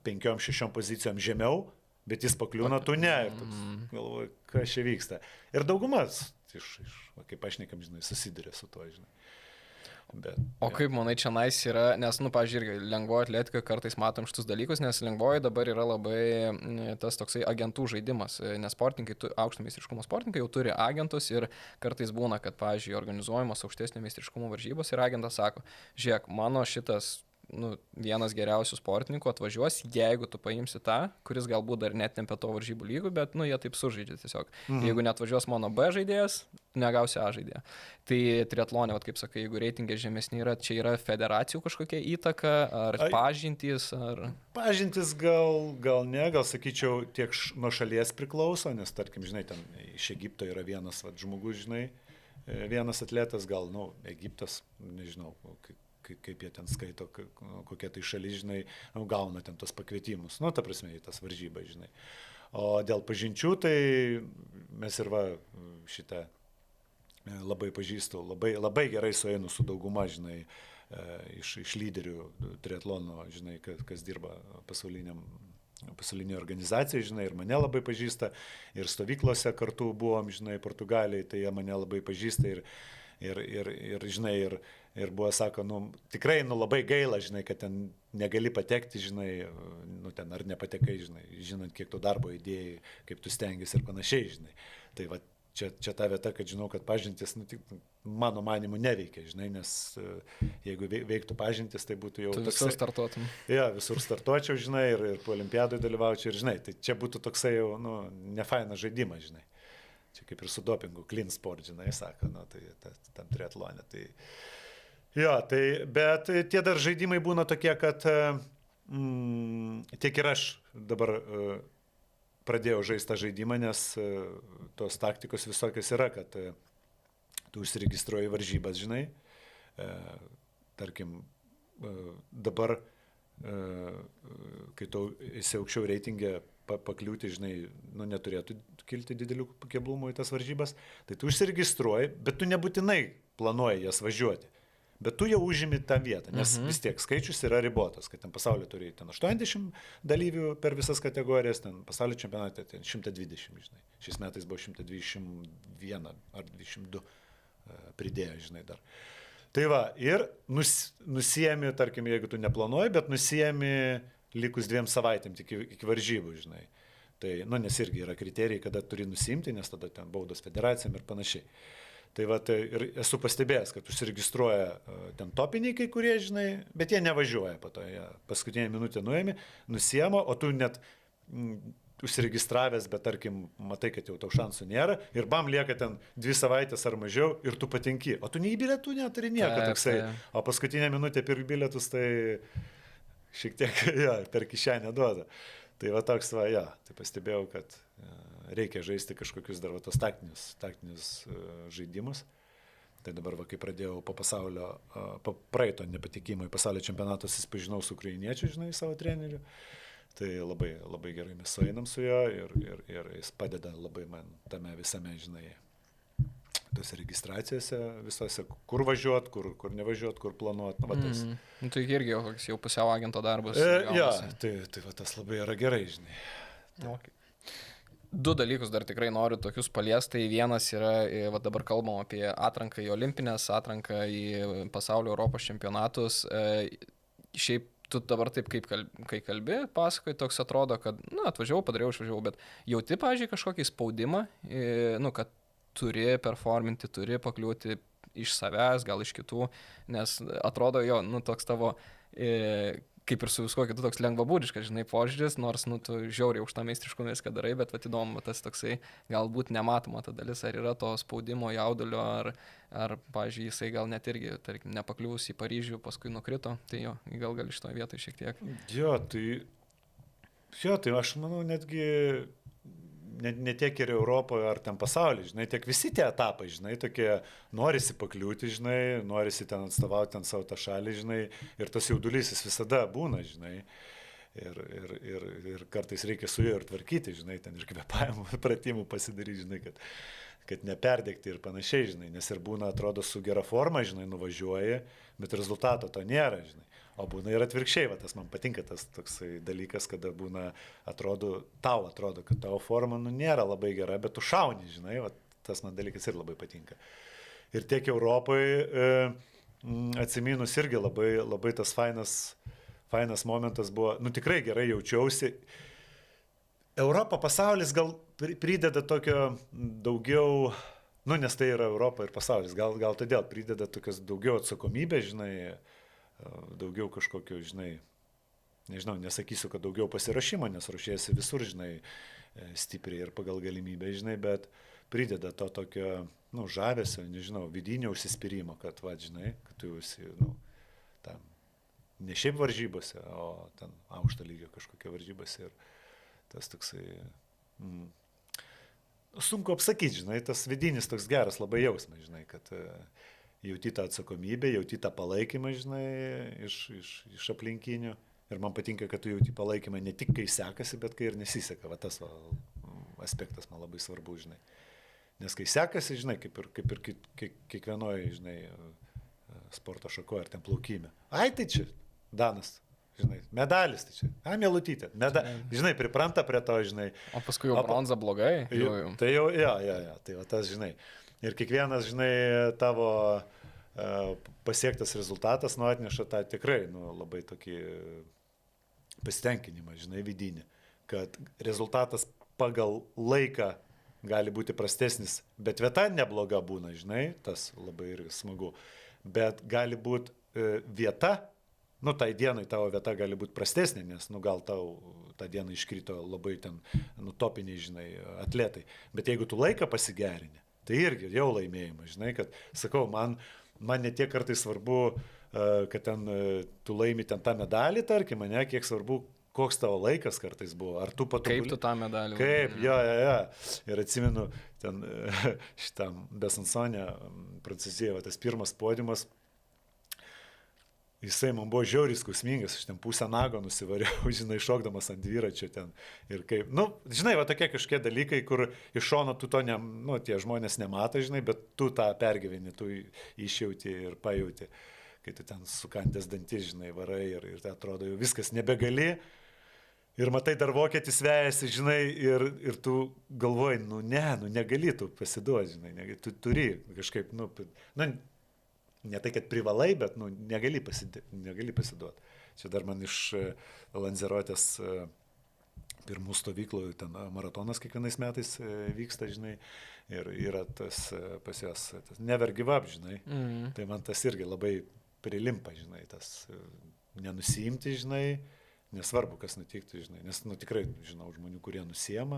5-6 pozicijom žemiau, bet jis pakliūna, tu ne. Ir toks galvoju, kas čia vyksta. Ir daugumas, kaip aš nekam, žinai, susiduria su tuo, žinai. Bet, o kaip manai čia nais yra, nes, nu, pažiūrėk, lengvoji atletika kartais matom šitus dalykus, nes lengvoji dabar yra labai tas toksai agentų žaidimas, nes sportininkai, aukšto meistriškumo sportininkai jau turi agentus ir kartais būna, kad, pavyzdžiui, organizuojamos aukštesnio meistriškumo varžybos ir agentas sako, žiūrėk, mano šitas vienas geriausių sportininkų atvažiuos, jeigu tu paimsi tą, kuris galbūt dar net tempia to varžybų lygų, bet, jie taip sužaidžia tiesiog. Jeigu netvažiuos mano B žaidėjas, negausi A žaidėją. Tai triatlonė, kaip sakai, jeigu reitingai žemesni yra, čia yra federacijų kažkokia įtaka, ar pažintys, ar... Pažintys gal ne, gal sakyčiau, tiek nuo šalies priklauso, nes, tarkim, žinai, ten iš Egipto yra vienas žmogus, žinai, vienas atletas, gal, Egiptas, nežinau, kaip jie ten skaito, kokie tai šalis, žinai, gauna ten tos pakvietimus. Ta prasme, į tas varžybas, žinai. O dėl pažinčių, tai mes ir šitą labai pažįstu, labai gerai sueinu su dauguma, žinai, iš lyderių triatlono, žinai, kas dirba pasaulinė organizacija, žinai, ir mane labai pažįsta, ir stovyklose kartu buvom, žinai, Portugalijai, tai jie mane labai pažįsta ir žinai, ir buvo, sako, tikrai, labai gaila, žinai, kad ten negali patekti, žinai, ten ar nepatekai, žinai, žinant, kiek to darbo įdėjai, kaip tu stengiasi ir panašiai, žinai. Tai va, čia ta vieta, kad žinau, kad pažintis, mano manimu, neveikia, žinai, nes jeigu veiktų pažintis, tai būtų jau... Tu visur startuotum. Ja, visur startuočiau, žinai, ir po olimpiadoj dalyvaučiau, ir žinai, tai čia būtų toksai jau, nefainas žaidimas, žinai. Čia kaip ir su dopingu, clean sport, žinai, sako, tai tam triatlone. Tai, jo, tai, bet tie dar žaidimai būna tokie, kad tiek ir aš dabar pradėjau žaisti tą žaidimą, nes tos taktikos visokios yra, kad tu užsiregistruoji varžybas, žinai, tarkim, dabar, kai tu esi aukščiau reitingė, pakliūti, žinai, neturėtų kilti didelių keblumų į tas varžybas, tai tu užsiregistruoji, bet tu nebūtinai planuoji jas važiuoti, bet tu jau užimi tą vietą, nes vis tiek skaičius yra ribotas, kad ten pasaulio turi ten 80 dalyvių per visas kategorijas, ten pasaulio čempionate ten 120, žinai, šiais metais buvo 121 ar 22 pridėjo, žinai, dar. Tai va, ir nusiemi, tarkim, jeigu tu neplanuoji, bet nusiemi likus 2 savaitėm tik iki varžybų, žinai. Tai, nes irgi yra kriterijai, kada turi nusimti, nes tada ten baudos federacijam ir panašiai. Tai va, ir esu pastebėjęs, kad užsiregistruoja ten topiniai kai kurie, žinai, bet jie nevažiuoja po to, jie paskutinę minutę nuėmė, nusiemo, o tu net užsiregistravęs, bet tarkim, matai, kad jau tau šansų nėra ir bam lieka ten 2 savaitės ar mažiau ir tu patenki, o tu nei bilietų neturi nieko toksai, o paskutinę minutę pirk bilietus, tai šiek tiek, per kišenę duoda. Tai va toks, tai pastebėjau, kad reikia žaisti kažkokius dar tos taktinius žaidimus. Tai dabar, kai pradėjau po praeito nepatikimo į pasaulio čempionatą, susipažinau su ukrainiečiu, žinai, savo treneriu. Tai labai, labai gerai mes sueinam su juo ir jis padeda labai man tame visame, žinai, tose registracijose visose, kur važiuot, kur nevažiuot, kur planuot. Nu, Tai irgi jau pusiau agento darbas. Tai tas labai yra gerai, žinai. Okay. Du dalykus dar tikrai noriu tokius paliesti. Tai vienas yra, va dabar kalbam apie atranką į olimpinės, atranką į pasaulio Europos čempionatus. Šiaip tu dabar taip, kai kalbi, pasakoji, toks atrodo, kad, atvažiavau, padariau, išvažiavau, bet jauti, pavyzdžiui, kažkokį spaudimą, kad turi performinti, turi pakliūti iš savęs, gal iš kitų, nes atrodo jo, toks tavo, kaip ir su visko kitu, toks lengvabūdiškas, žinai, požiūris, nors, tu žiauriai aukštą meistriškumą viską darai, bet įdomu, tas toksai galbūt nematoma ta dalis, ar yra to spaudimo, jaudulio, ar pavyzdžiui, jisai gal net irgi, tarkim, nepakliūs į Paryžių, paskui nukrito, tai jo, gal iš to vietoj šiek tiek. Jo, tai aš manau, netgi ne tiek ir Europoje ar ten pasaulyje, žinai, tiek visi tie etapai, žinai, tokie norisi pakliūti, žinai, norisi ten atstovauti ten savo tą šalį, žinai, ir tas jaudulys jis visada būna, žinai, ir kartais reikia su juo ir tvarkyti, žinai, ten ir kvėpavimų pratimų pasidaryti, žinai, kad neperdegti ir panašiai, žinai, nes ir būna, atrodo, su gera forma, žinai, nuvažiuoji, bet rezultato to nėra, žinai. O būna ir atvirkščiai, tas man patinka tas toksai dalykas, kada būna, tau atrodo, kad tavo forma nėra labai gera, bet tu šauni, žinai, tas man dalykas ir labai patinka. Ir tiek Europoje atsiminus irgi labai, labai tas fainas momentas buvo, tikrai gerai jaučiausi. Europa, pasaulis gal prideda tokio daugiau, nes tai yra Europa ir pasaulis, gal todėl prideda tokios daugiau atsakomybės, žinai, daugiau kažkokio, žinai, nežinau, nesakysiu, kad daugiau pasirašymo, nes ruošiesi visur, žinai, stipriai ir pagal galimybę, žinai, bet prideda to tokio, žavesio, nežinau, vidinio užsispyrimo, kad, žinai, kad tu esi, tam, ne šiaip varžybose, o ten aukšto lygio kažkokia varžybose ir tas toksai, sunku apsakyti, žinai, tas vidinis toks geras labai jausmas, žinai, kad jauti tą atsakomybę, jauti tą palaikymą, žinai, iš aplinkinių. Ir man patinka, kad tu jauti palaikymą ne tik kai sekasi, bet kai ir nesiseka. Tas aspektas man labai svarbu, žinai. Nes kai sekasi, žinai, kaip ir kiekvienoje, žinai, sporto šakoje ar ten plaukime. Ai, tai čia, Danas, žinai, medalis, tai čia. Ai, Mielutytė. Žinai, pripranta prie to, žinai. O paskui jau bronza blogai? Tai jau, tai tas, žinai. Ir kiekvienas, žinai, tavo pasiektas rezultatas atneša tą tikrai labai tokį pasitenkinimą, žinai, vidinį, kad rezultatas pagal laiką gali būti prastesnis, bet vieta nebloga būna, žinai, tas labai ir smagu, bet gali būti vieta, tai dienai tavo vieta gali būti prastesnė, nes gal tau tą dieną iškrito labai ten topiniai, žinai, atletai, bet jeigu tu laiką pasigerini, tai irgi jau laimėjimas, žinai, kad, sakau, man ne tiek kartais svarbu, kad ten tu laimi ten tą medalį, tarkim, ne, kiek svarbu, koks tavo laikas kartais buvo, ar tu patobulėjai. Kaip tu tą medalį? Kaip, jo. Ir atsimenu, ten šitam Besansonė, Prancūzijoje, tas pirmas podiumas, jisai man buvo žiauriai skausmingas, aš ten pusę nago nusivariau, žinai, šokdamas ant dviračio ten. Ir kaip, žinai, tokie kažkokie dalykai, kur iš šono tu to, tie žmonės nemato, žinai, bet tu tą pergyveni, tu išjauti ir pajauti, kai tu ten sukandęs dantis, žinai, varai ir tai atrodo jau viskas nebegali. Ir matai, dar vokietis vejasi, žinai, ir tu galvoji, negali tu pasiduoti, žinai, tu turi kažkaip, ne tai, kad privalai, bet negali pasiduoti. Čia dar man iš Lanzerotės pirmų stovyklų, ten maratonas kiekvienais metais vyksta, žinai, ir yra tas pas jos never give up, žinai. Tai man tas irgi labai prilimpa, žinai, tas nenusiimti, žinai, nesvarbu, kas nutiktų, žinai, nes tikrai žinau žmonių, kurie nusiema,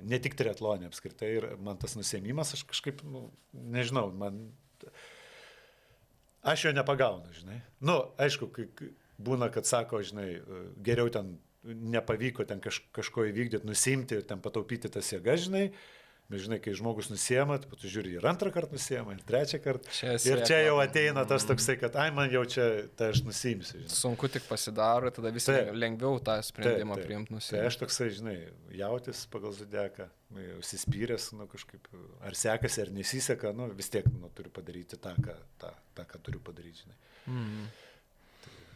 ne tik triatlonė apskritai, ir man tas nusiėmimas, aš kažkaip, nežinau, aš jo nepagaunu, žinai. Aišku, būna, kad sako, žinai, geriau ten nepavyko ten kažko įvykdyti, nusimti ir ten pataupyti tas jėgas, žinai, Bet žinai, kai žmogus nusiema, tai tu žiūri ir antrą kartą nusiema, ir trečią kartą. Čia Ir čia jau ateina tas toksai, kad ai man jau čia, tai aš nusimsiu. Žinai. Sunku tik pasidaro, tada vis lengviau tą sprendimą priimti Tai nusiimti. aš toksai, žinai, jautis pagal zodiaką, užsispyręs, kažkaip, ar sekasi, ar nesiseka, vis tiek turiu padaryti tą, ką turiu padaryti, žinai.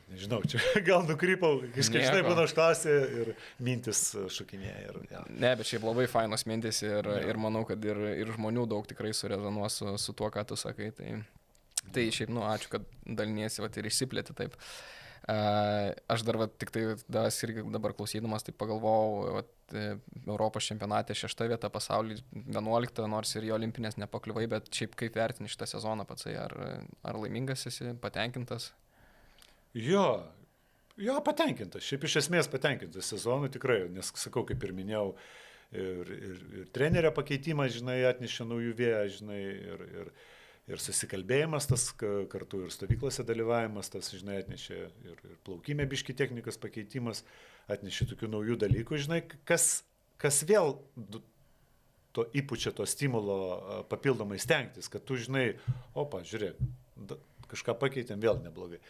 Nežinau, čia gal nukrypau, kažkaip štai būna užklausė ir mintis šokinėja. Ja. Ne, bet šiaip labai fainos mintis ir manau, kad ir žmonių daug tikrai surezonuos su tuo, ką tu sakai. Tai šiaip, ačiū, kad daliniesi ir išsiplėti taip. Aš dar tik tai irgi dabar klausydamas tai pagalvojau, Europos čempionate 6 vieta, pasaulyje 11, nors ir jo olimpinės nepakliuvai, bet šiaip kaip vertini šitą sezoną patsai, ar laimingas esi, patenkintas? Jo, patenkintas. Šiaip iš esmės patenkintas sezonu tikrai, nes sakau, kaip ir minėjau, ir trenerio pakeitimas, žinai, atnešė naujų vėją, žinai, ir susikalbėjimas tas kartu, ir stovyklose dalyvavimas tas, žinai, atnešė ir plaukime biški technikos pakeitimas, atnešė tokių naujų dalykų, žinai, kas vėl to įpučia to stimulo papildomai stengtis, kad tu, žinai, žiūrėk, kažką pakeitėm, vėl neblogai.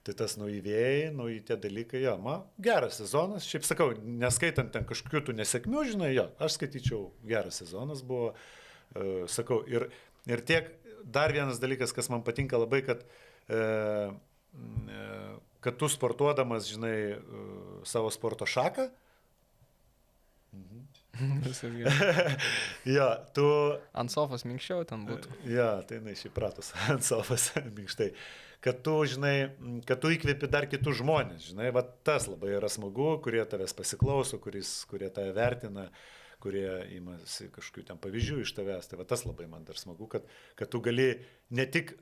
Tai tas nauji vėjai, nauji tie dalykai, geras sezonas, šiaip sakau, neskaitant ten kažkokių tų nesėkmių, žinai, aš skaityčiau, geras sezonas buvo, sakau, ir tiek, dar vienas dalykas, kas man patinka labai, kad tu sportuodamas, žinai, savo sporto šaką, tu... Ant sofos minkščiau ten būtų. Tai šiaip pratus, ant sofos minkštai. Kad tu, žinai, kad tu įkvėpi dar kitus žmonės, žinai, tas labai yra smagu, kurie tavęs pasiklauso, kurie tave vertina, kurie imasi kažkokių ten pavyzdžių iš tavęs, tai tas labai man dar smagu, kad tu gali ne tik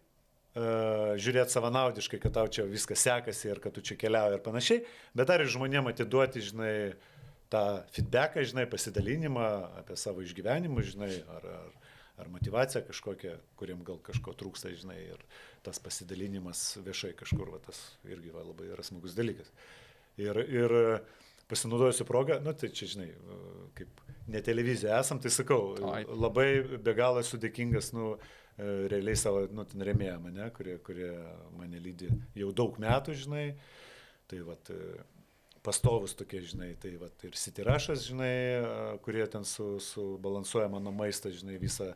žiūrėti savanaudiškai, kad tau čia viskas sekasi ir kad tu čia keliauji ir panašiai, bet dar ir žmonėm atiduoti, žinai, tą feedbacką, žinai, pasidalinimą apie savo išgyvenimus, žinai, ar motivacija kažkokia, kuriem gal kažko trūksta, žinai, ir tas pasidalinimas viešai kažkur, tas irgi labai yra smagus dalykas. Ir pasinaudosiu progą, tai čia, žinai, kaip ne televizija esam, tai sakau, labai be galo esu dėkingas, realiai savo, rėmėjam, kurie mane lydi jau daug metų, žinai, tai pastovus tokie, žinai, tai ir Sitirašas, žinai, kurie ten subalansuoja mano maistą, žinai, visą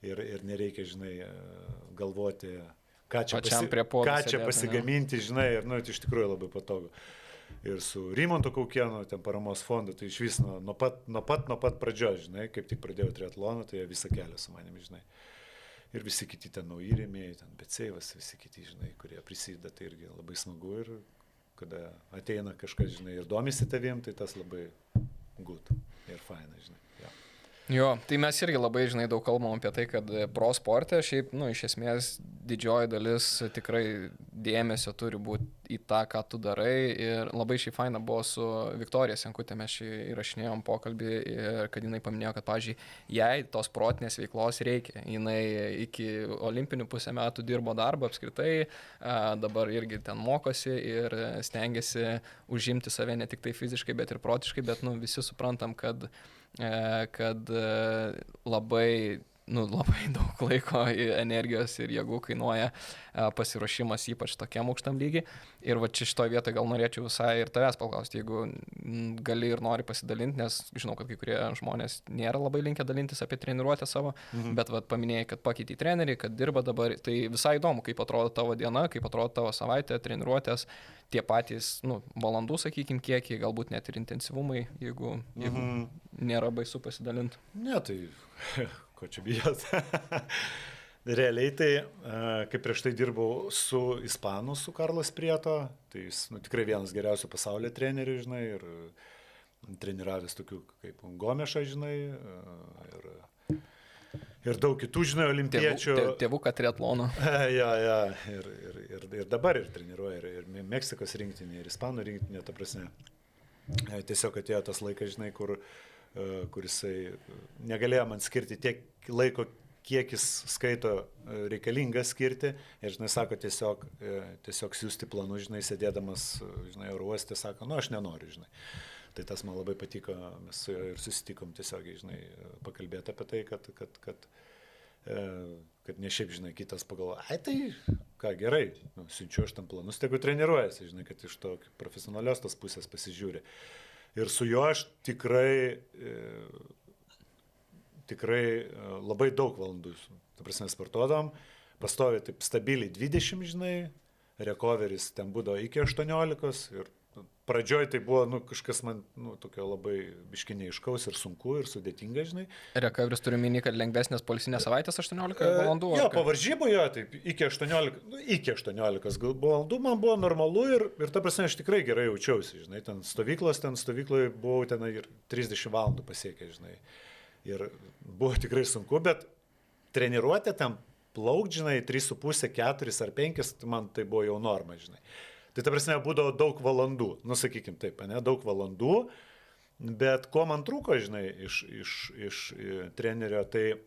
ir nereikia, žinai, galvoti, ką čia pasigaminti, žinai, ir, iš tikrųjų labai patogu. Ir su Rimanto Kaukienu, ten paramos fondu, tai iš vis nuo pat pradžios, žinai, kaip tik pradėjau triatloną, tai visą kelią su manimi, žinai. Ir visi kiti ten nauji rėmėjai, ten Betsejevas, visi kiti, žinai, kurie prisideda, tai irgi labai smagu ir kada ateina kažkas, žinai, ir domisi tavim, tai tas labai good ir faina, žinai. Jo, tai mes irgi labai, žinai, daug kalbam apie tai, kad pro sporte šiaip, iš esmės didžioji dalis tikrai dėmesio turi būti į tą, ką tu darai ir labai šiaip faina buvo su Viktorija Senkutė, mes šį įrašinėjom pokalbį ir kad jinai paminėjo, kad, pavyzdžiui, jai tos protinės veiklos reikia. Jinai iki olimpinių pusę metų dirbo darbą apskritai, dabar irgi ten mokosi ir stengiasi užimti save ne tik tai fiziškai, bet ir protiškai, bet, visi suprantam, kad labai daug laiko, energijos ir jėgų kainuoja pasiruošimas ypač tokiam aukštam lygiai. Ir čia šitoje vietoje gal norėčiau visai ir tavęs paklausti, jeigu gali ir nori pasidalinti, nes žinau, kad kai kurie žmonės nėra labai linkę dalintis apie treniruotę savo, bet paminėjai, kad pakeitei trenerį, kad dirba dabar, tai visai įdomu, kaip atrodo tavo diena, kaip atrodo tavo savaitė, treniruotės, tie patys, valandų, sakykime, kiekiai, galbūt net ir intensyvumai, jeigu nėra baisu pasidalinti. Ne, tai ko čia bijot. Realiai tai, kaip prieš tai dirbau su Ispanu, su Karlos Prieto, tai jis tikrai vienas geriausių pasaulio trenerių, žinai, ir treniravęs tokių kaip Gomešą, žinai, ir daug kitų, žinai, olimpiečių. Tėvuką triatlono. Ir dabar ir treniruoja, ir Meksikos rinktinė, ir Ispanų rinktinė, ta prasme. Tiesiog atėjo tas laikas, žinai, kur jisai negalėjo man skirti tiek laiko, kiek jis skaito reikalinga skirti. Ir, žinai, sako, tiesiog siūsti planų, žinai, sėdėdamas, žinai, oro uoste, sako, aš nenoriu, žinai. Tai tas man labai patiko, mes su juo ir susitikom tiesiogiai, žinai, pakalbėti apie tai, kad ne šiaip, žinai, kitas pagalvoja, ai tai, ką gerai, nu, siunčiu aš tam planus, tegu treniruojasi, žinai, kad iš to profesionalios tos pusės pasižiūri. Ir su juo aš tikrai labai daug valandų, ta prasme, sportuodom, pastovi taip stabiliai 20, žinai, recoveris ten būdavo iki 18 ir pradžioj tai buvo, nu, kažkas man, nu, tokio labai biškai neiškaus ir sunku ir sudėtinga, žinai. Recoveris turi minį, kad lengvesnės polisinės savaitės 18 valandų? Jo, po varžybų jo, taip, iki 18 valandų man buvo normalu ir ta prasme, aš tikrai gerai jaučiausi, žinai, ten stovykloje buvau ten ir 30 valandų pasiekė, žinai. Ir buvo tikrai sunku, bet treniruotė tam plaukti, žinai, 3,5, 4 ar 5, man tai buvo jau norma, žinai. Tai ta prasme, būdavo daug valandų, nu sakykim taip, ne, daug valandų, bet ko man trūko, žinai, iš trenerio, tai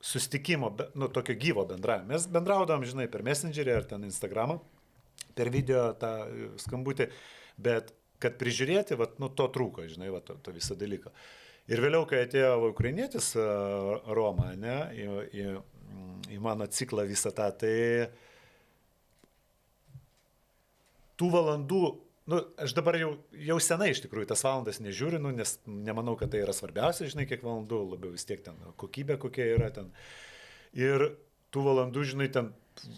susitikimo, nu, tokio gyvo bendravimo. Mes bendraudom, žinai, per Messengerį ar ten Instagramą, per video tą skambutį, bet kad prižiūrėti, vat, nu, to trūko, žinai, vat, to visą dalyką. Ir vėliau, kai atėjo ukrainietis Roma, ne, į mano ciklą visą tą, tai tų valandų, nu, aš dabar jau senai iš tikrųjų tas valandas nežiūriu, nu, nes nemanau, kad tai yra svarbiausia, žinai, kiek valandų, labiau vis tiek ten kokybė kokia yra ten. Ir tų valandų, žinai, ten,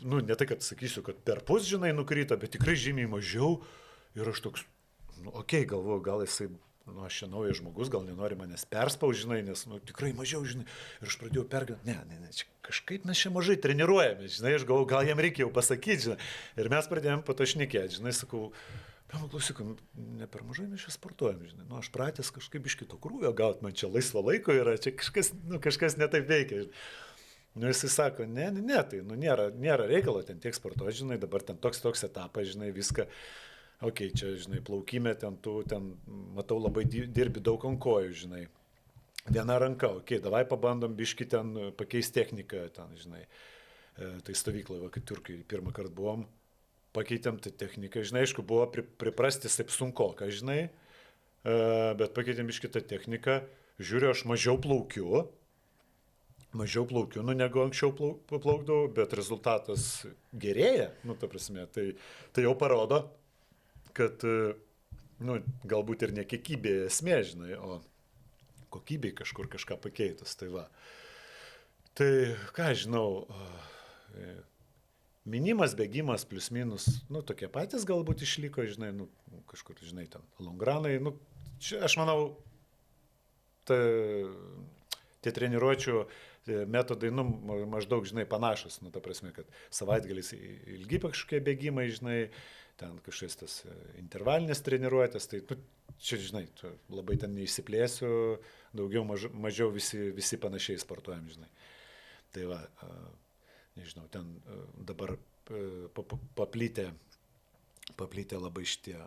nu, ne tai, kad sakysiu, kad per pus, žinai, nukrito, bet tikrai žymiai mažiau. Ir aš toks, nu, okei, galvoju, gal jisai, nu, aš čia naujas žmogus, gal nenori manęs perspaus, žinai, nes, nu, tikrai mažiau, žinai. Ir aš pradėjau pergyventi, ne, čia kažkaip mes čia mažai treniruojame, žinai, aš galvoju, gal jam reikia jau pasakyti, žinai. Ir mes pradėjome po to šnekėti, žinai, sakau, klausyk, ne per mažai mes čia sportuojame, žinai, nu, aš pratęs kažkaip iš kito krūvio gauti, man čia laisvo laiko yra, čia kažkas netaip veikia. Nu, jisai sako, ne, tai, nu, nėra reikalo ten tiek sportuoti, žinai, dabar ten toks etapas, žinai, viską. Ok, čia, žinai, plaukime, ten matau, labai dirbi daug ant kojų, žinai. Viena ranka, ok, davai pabandom biški ten pakeisti techniką, ten, žinai. Tai stovykloje, kai turkai pirmą kartą buvom, pakeitėm tą techniką, žinai, aišku, buvo priprasti taip sunkoka, žinai, bet pakeitėm biški tą techniką, žiūriu, aš mažiau plaukiu, nu, negu anksčiau plaukdavau, bet rezultatas gerėja, nu, ta prasme, tai jau parodo, kad, nu, galbūt ir ne kiekybė esmė, žinai, o kokybei kažkur kažką pakeitus, tai va. Tai, ką žinau, minimas, bėgimas, plius minus, nu, tokie patys galbūt išliko, žinai, nu, kažkur, žinai, ten, longranai, nu, čia, aš manau, tie treniruočių metodai, nu, maždaug, žinai, panašus, nu, ta prasme, kad savaitgalis ilgi kažkokie bėgimai, žinai, ten kažkas tas intervalinės treniruotės, tai čia, žinai, labai ten neįsiplėsiu, daugiau mažiau visi panašiai sportuojam, žinai. Tai va, nežinau, ten dabar paplitę labai šitie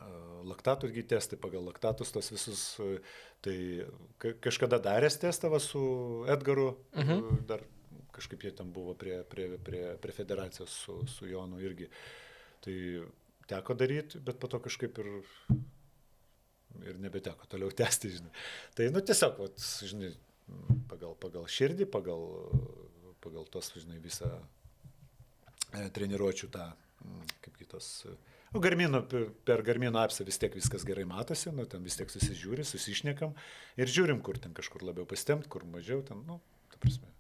laktatų irgi testai, pagal laktatus tos visus, tai kažkada daręs testą su Edgaru, dar kažkaip jie ten buvo prie federacijos su Jonu irgi, tai teko daryti, bet po to kažkaip ir nebeteko toliau tęsti, žinai. Tai, nu, tiesiog, vat, žinai, pagal širdį, pagal tos, žinai, visą treniruočių tą, kaip kitos, per Garmino appsą vis tiek viskas gerai matosi, nu, ten vis tiek susižiūri, susišnekam ir žiūrim, kur ten kažkur labiau pasitempt, kur mažiau, ten, nu, ta prasme.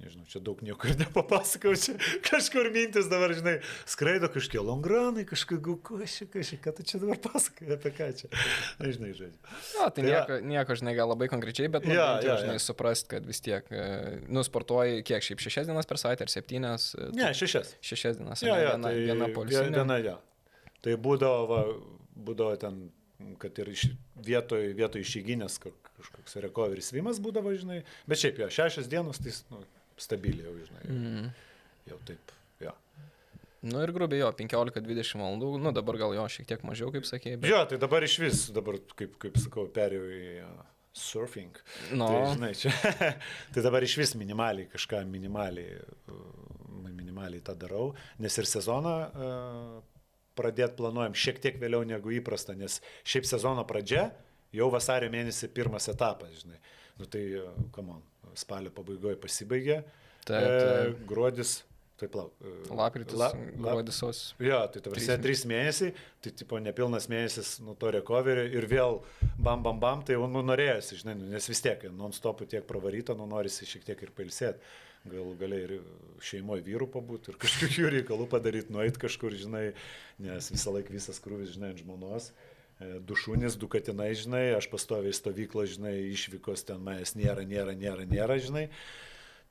Nežinau, čia daug nieko ir nepapasakau, čia kažkur mintis dabar, žinai, skraido kažkie longranai, kažkokiu, ką tu čia dabar pasakai, apie ką čia, nežinai, žodžiu. Jo, tai nieko, žinai, gal labai konkrečiai, bet, nu, žinai, suprast, kad vis tiek, nu, sportuoji kiek, šiaip 6 dienas per savaitę ar 7? Ne, 6. 6 dienas, viena polisinė. Viena, jo. Tai būdavo ten, kad ir vietoj išeiginės kažkoks recovery svimas būdavo, žinai, bet šiaip jo, 6 dienos, tai, nu, stabiliai jau, žinai, jau taip, jo. Nu ir grubiai jo, 15-20 valandų, nu dabar gal jo šiek tiek mažiau, kaip sakėjai. Bet... Jo, tai dabar iš vis, dabar, kaip sakau, perėjau į surfing, no. Tai, žinai, čia, tai dabar iš vis minimaliai kažką minimaliai tą darau, nes ir sezoną pradėti planuojam šiek tiek vėliau negu įprasta, nes šiaip sezono pradžia jau vasario mėnesį pirmas etapas, žinai. Nu tai, come on, spalio pabaigoje pasibaigė, gruodis, taip lauk. Lapkritis, gruodis, sausis. Jo, tai tavasi 3 mėnesiai, tai tipo nepilnas mėnesis nuo to recovery ir vėl bam, tai jau norėjosi, žinai, nes vis tiek non-stopų tiek pravaryta, norisi šiek tiek ir pailsėti. Gal galiai ir šeimoje vyrų pabūti ir kažkokių reikalų padaryti, nueit kažkur, žinai, nes visą laiką visas krūvis, žinai, ant žmonos. 2 šunys, 2 katinai, žinai, aš pastoviai stovyklą, žinai, išvykos ten manęs nėra, žinai.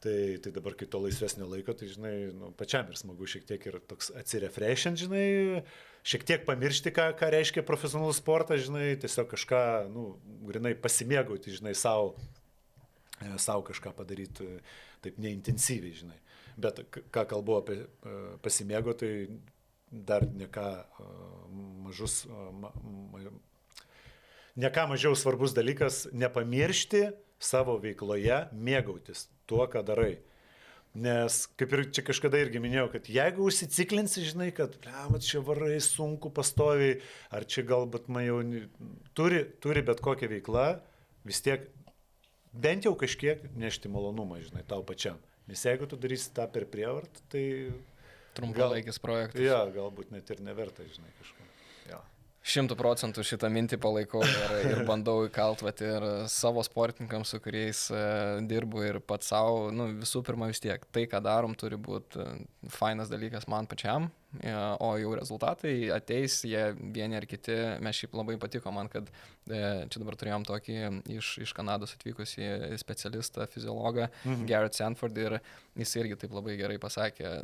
Tai dabar, kai to laisvesnio laiko, tai, žinai, pačiam ir smagu šiek tiek ir toks atsirefreshint, žinai, šiek tiek pamiršti, ką reiškia profesionalus sportas, žinai, tiesiog kažką, grinai pasimėgauti, žinai, savo kažką padaryti taip neintensyviai, žinai. Bet ką kalbu apie pasimėgauti, tai dar neką mažiau svarbus dalykas - nepamiršti savo veikloje mėgautis tuo, ką darai. Nes, kaip ir čia kažkada irgi minėjau, kad jeigu užsiciklinsi, žinai, kad čia varai sunku pastoviai, ar čia galbūt man jau turi bet kokią veiklą, vis tiek bent jau kažkiek nešti malonumą, žinai, tau pačiam. Nes jeigu tu darysi tą per prievartą, tai... Trumpalaikis projektas. Jo, galbūt net ir neverta, žinai, kažko. 100% šitą mintį palaikau ir bandau įkaltvati ir savo sportininkams, su kuriais dirbu ir pats savo, visų pirma vis tiek, tai, ką darom, turi būti fainas dalykas man pačiam, o jau rezultatai ateis, jie vieni ar kiti, mes šiaip labai patiko man, kad čia dabar turėjom tokį iš Kanados atvykusį specialistą, fiziologą, Garrett Sanford, ir jis irgi taip labai gerai pasakė,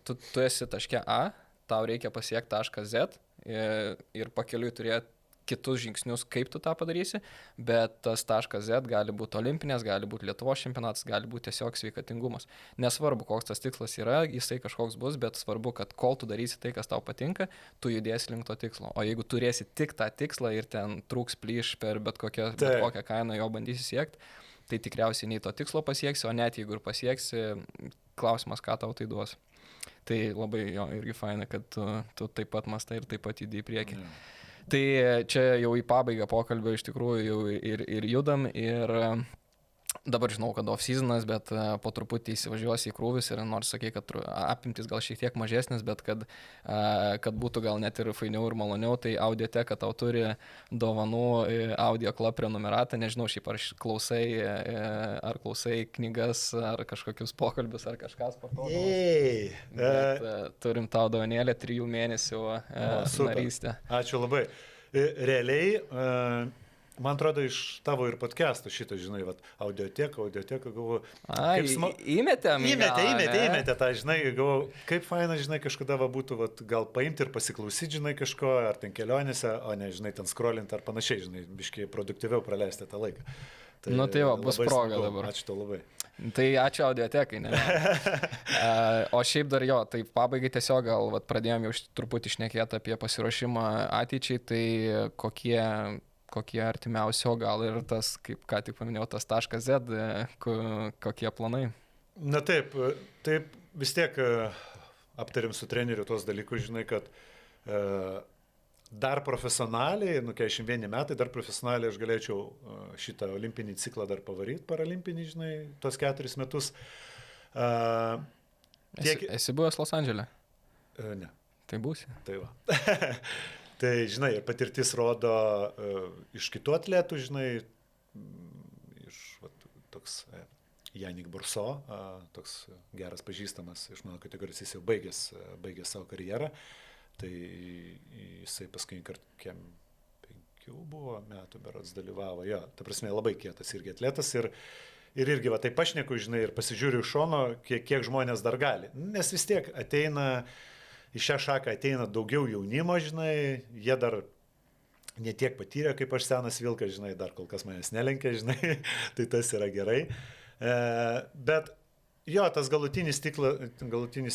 tu esi taške A, tau reikia pasiekti tašką Z, ir pakeliui turėti kitus žingsnius, kaip tu tą padarysi, bet tas taškas Z gali būti olimpinės, gali būti Lietuvos čempionatas, gali būti tiesiog sveikatingumas. Nesvarbu, koks tas tikslas yra, jisai kažkoks bus, bet svarbu, kad kol tu darysi tai, kas tau patinka, tu judėsi link to tikslo. O jeigu turėsi tik tą tikslą ir ten trūks plyš per bet kokią kainą jo bandysi siekti, tai tikriausiai nei to tikslo pasieksi, o net jeigu ir pasieksi, klausimas, ką tau tai duos. Tai labai irgi faina, kad tu taip pat mastai ir taip pat judi į priekį. Tai čia jau į pabaigą pokalbio iš tikrųjų jau ir judam ir dabar žinau, kad off-seasonas, bet po truputį įsivažiuosi į krūvis ir nors sakai, kad apimtis gal šiek tiek mažesnis, bet kad būtų gal net ir fainiau ir maloniau, tai Audioteka tau turi dovanų Audio Club prenumeratą, nežinau šiaip ar klausai knygas, ar kažkokius pokalbius, ar kažkas sportuodamas. Turim tau dovanėlę 3 mėnesių narystę. Ačiū labai. Realiai, man atrodo, iš tavo ir podcast'o šitą, žinai, Audioteka, galvoju. Įmetė tą, žinai, galvoju, kaip faina, žinai, kažkada būtų, gal paimti ir pasiklausyti, žinai, kažko, ar ten kelionėse, o ne, žinai, ten scrollinti ar panašiai, žinai, biškiai produktyviau praleisti tą laiką. Tai bus proga dabar. Ačiū tau labai. Tai ačiū Audiotekai, ne? O šiaip dar tai pabaigai tiesiog gal pradėjom jau truputį šnekėti apie pasiruošimą ateičiai, tai kokie artimiausi, o gal ir tas, kaip ką tik paminėjau, tas taškas Z, kokie planai? Na taip, vis tiek aptarėm su treneriu tos dalykus, žinai, kad dar profesionaliai, 41 metai, dar profesionaliai aš galėčiau šitą olimpinį ciklą dar pavaryti, paralimpinį, žinai, tos 4 metus. Esi buvęs Los Andžele? Ne. Tai būsi. Tai va. Tai, žinai, patirtis rodo iš kitų atletų, žinai, iš toks Janik Burso, toks geras pažįstamas iš mano kategorijos, jis jau baigęs savo karjerą, tai jisai paskui kiek 5 buvo metų berods dalyvavo, ta prasme labai kietas irgi atletas ir irgi tai pašneku, žinai, ir pasižiūriu iš šono, kiek žmonės dar gali, nes vis tiek į šią šaką ateina daugiau jaunimo, žinai, jie dar netiek patyrė, kaip aš senas vilkas, žinai, dar kol kas manęs nelenkia, žinai, tai tas yra gerai. Bet tas galutinis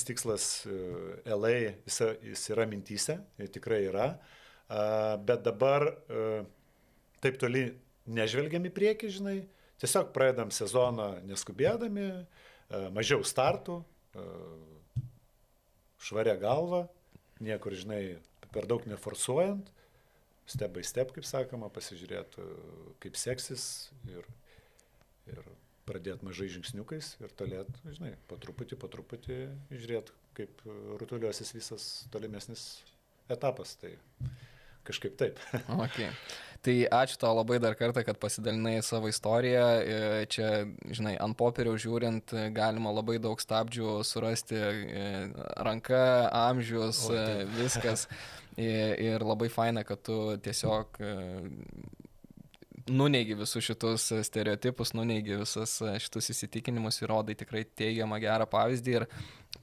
tikslas LA, jis yra mintyse, tikrai yra, bet dabar taip toli nežvelgiam į priekį, žinai, tiesiog pradedam sezoną neskubėdami, mažiau startų, švaria galva, niekur, žinai, per daug neforsuojant, step by step, kaip sakoma, pasižiūrėti, kaip seksis ir pradėti mažai žingsniukais ir tolėt, žinai, po truputį žiūrėti, kaip rutuliosis visas tolimesnis etapas. Tai kažkaip taip. Okay. Tai ačiū tau labai dar kartą, kad pasidalinai savo istoriją. Čia, žinai, ant popieriaus žiūrint, galima labai daug stabdžių surasti. Ranka, amžius, viskas. Ir labai faina, kad tu tiesiog nuneigi visus šitus stereotipus, nuneigi visus šitus įsitikinimus ir rodai tikrai teigiamą gerą pavyzdį ir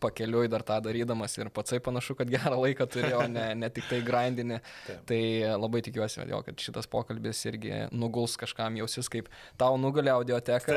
pakeliui dar tą darydamas ir patsai panašu, kad gerą laiką turėjo, ne tik tai grindinį. Tai labai tikiuosi, kad šitas pokalbis irgi nuguls kažkam jausis, kaip tau nugulė audioteka.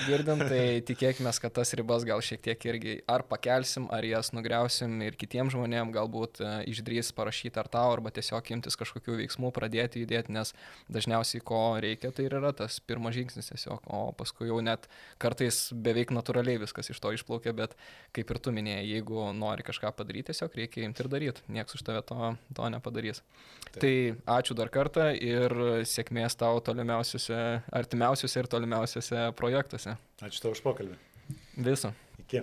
Girdint, tai tikėkime, kad tas ribas gal šiek tiek irgi ar pakelsim, ar jas nugriausim ir kitiems žmonėms galbūt išdrys parašyti ar tau, arba tiesiog imtis kažkokių veiksmų, pradėti judėti, nes dažniausiai ko reikia, tai yra tas pirmas žingsnis tiesiog, o paskui jau net kartais beveik natūraliai viskas iš to išplaukia, bet kaip ir tu minėjai, jeigu nori kažką padaryti, tiesiog reikia imti ir daryti, niekas už tave to nepadarys. Taip. Tai ačiū dar kartą ir sėkmės tau artimiausiuose ir tolimiausiuose projektuose. Ačiū tau už pokalbį. Viso. Iki.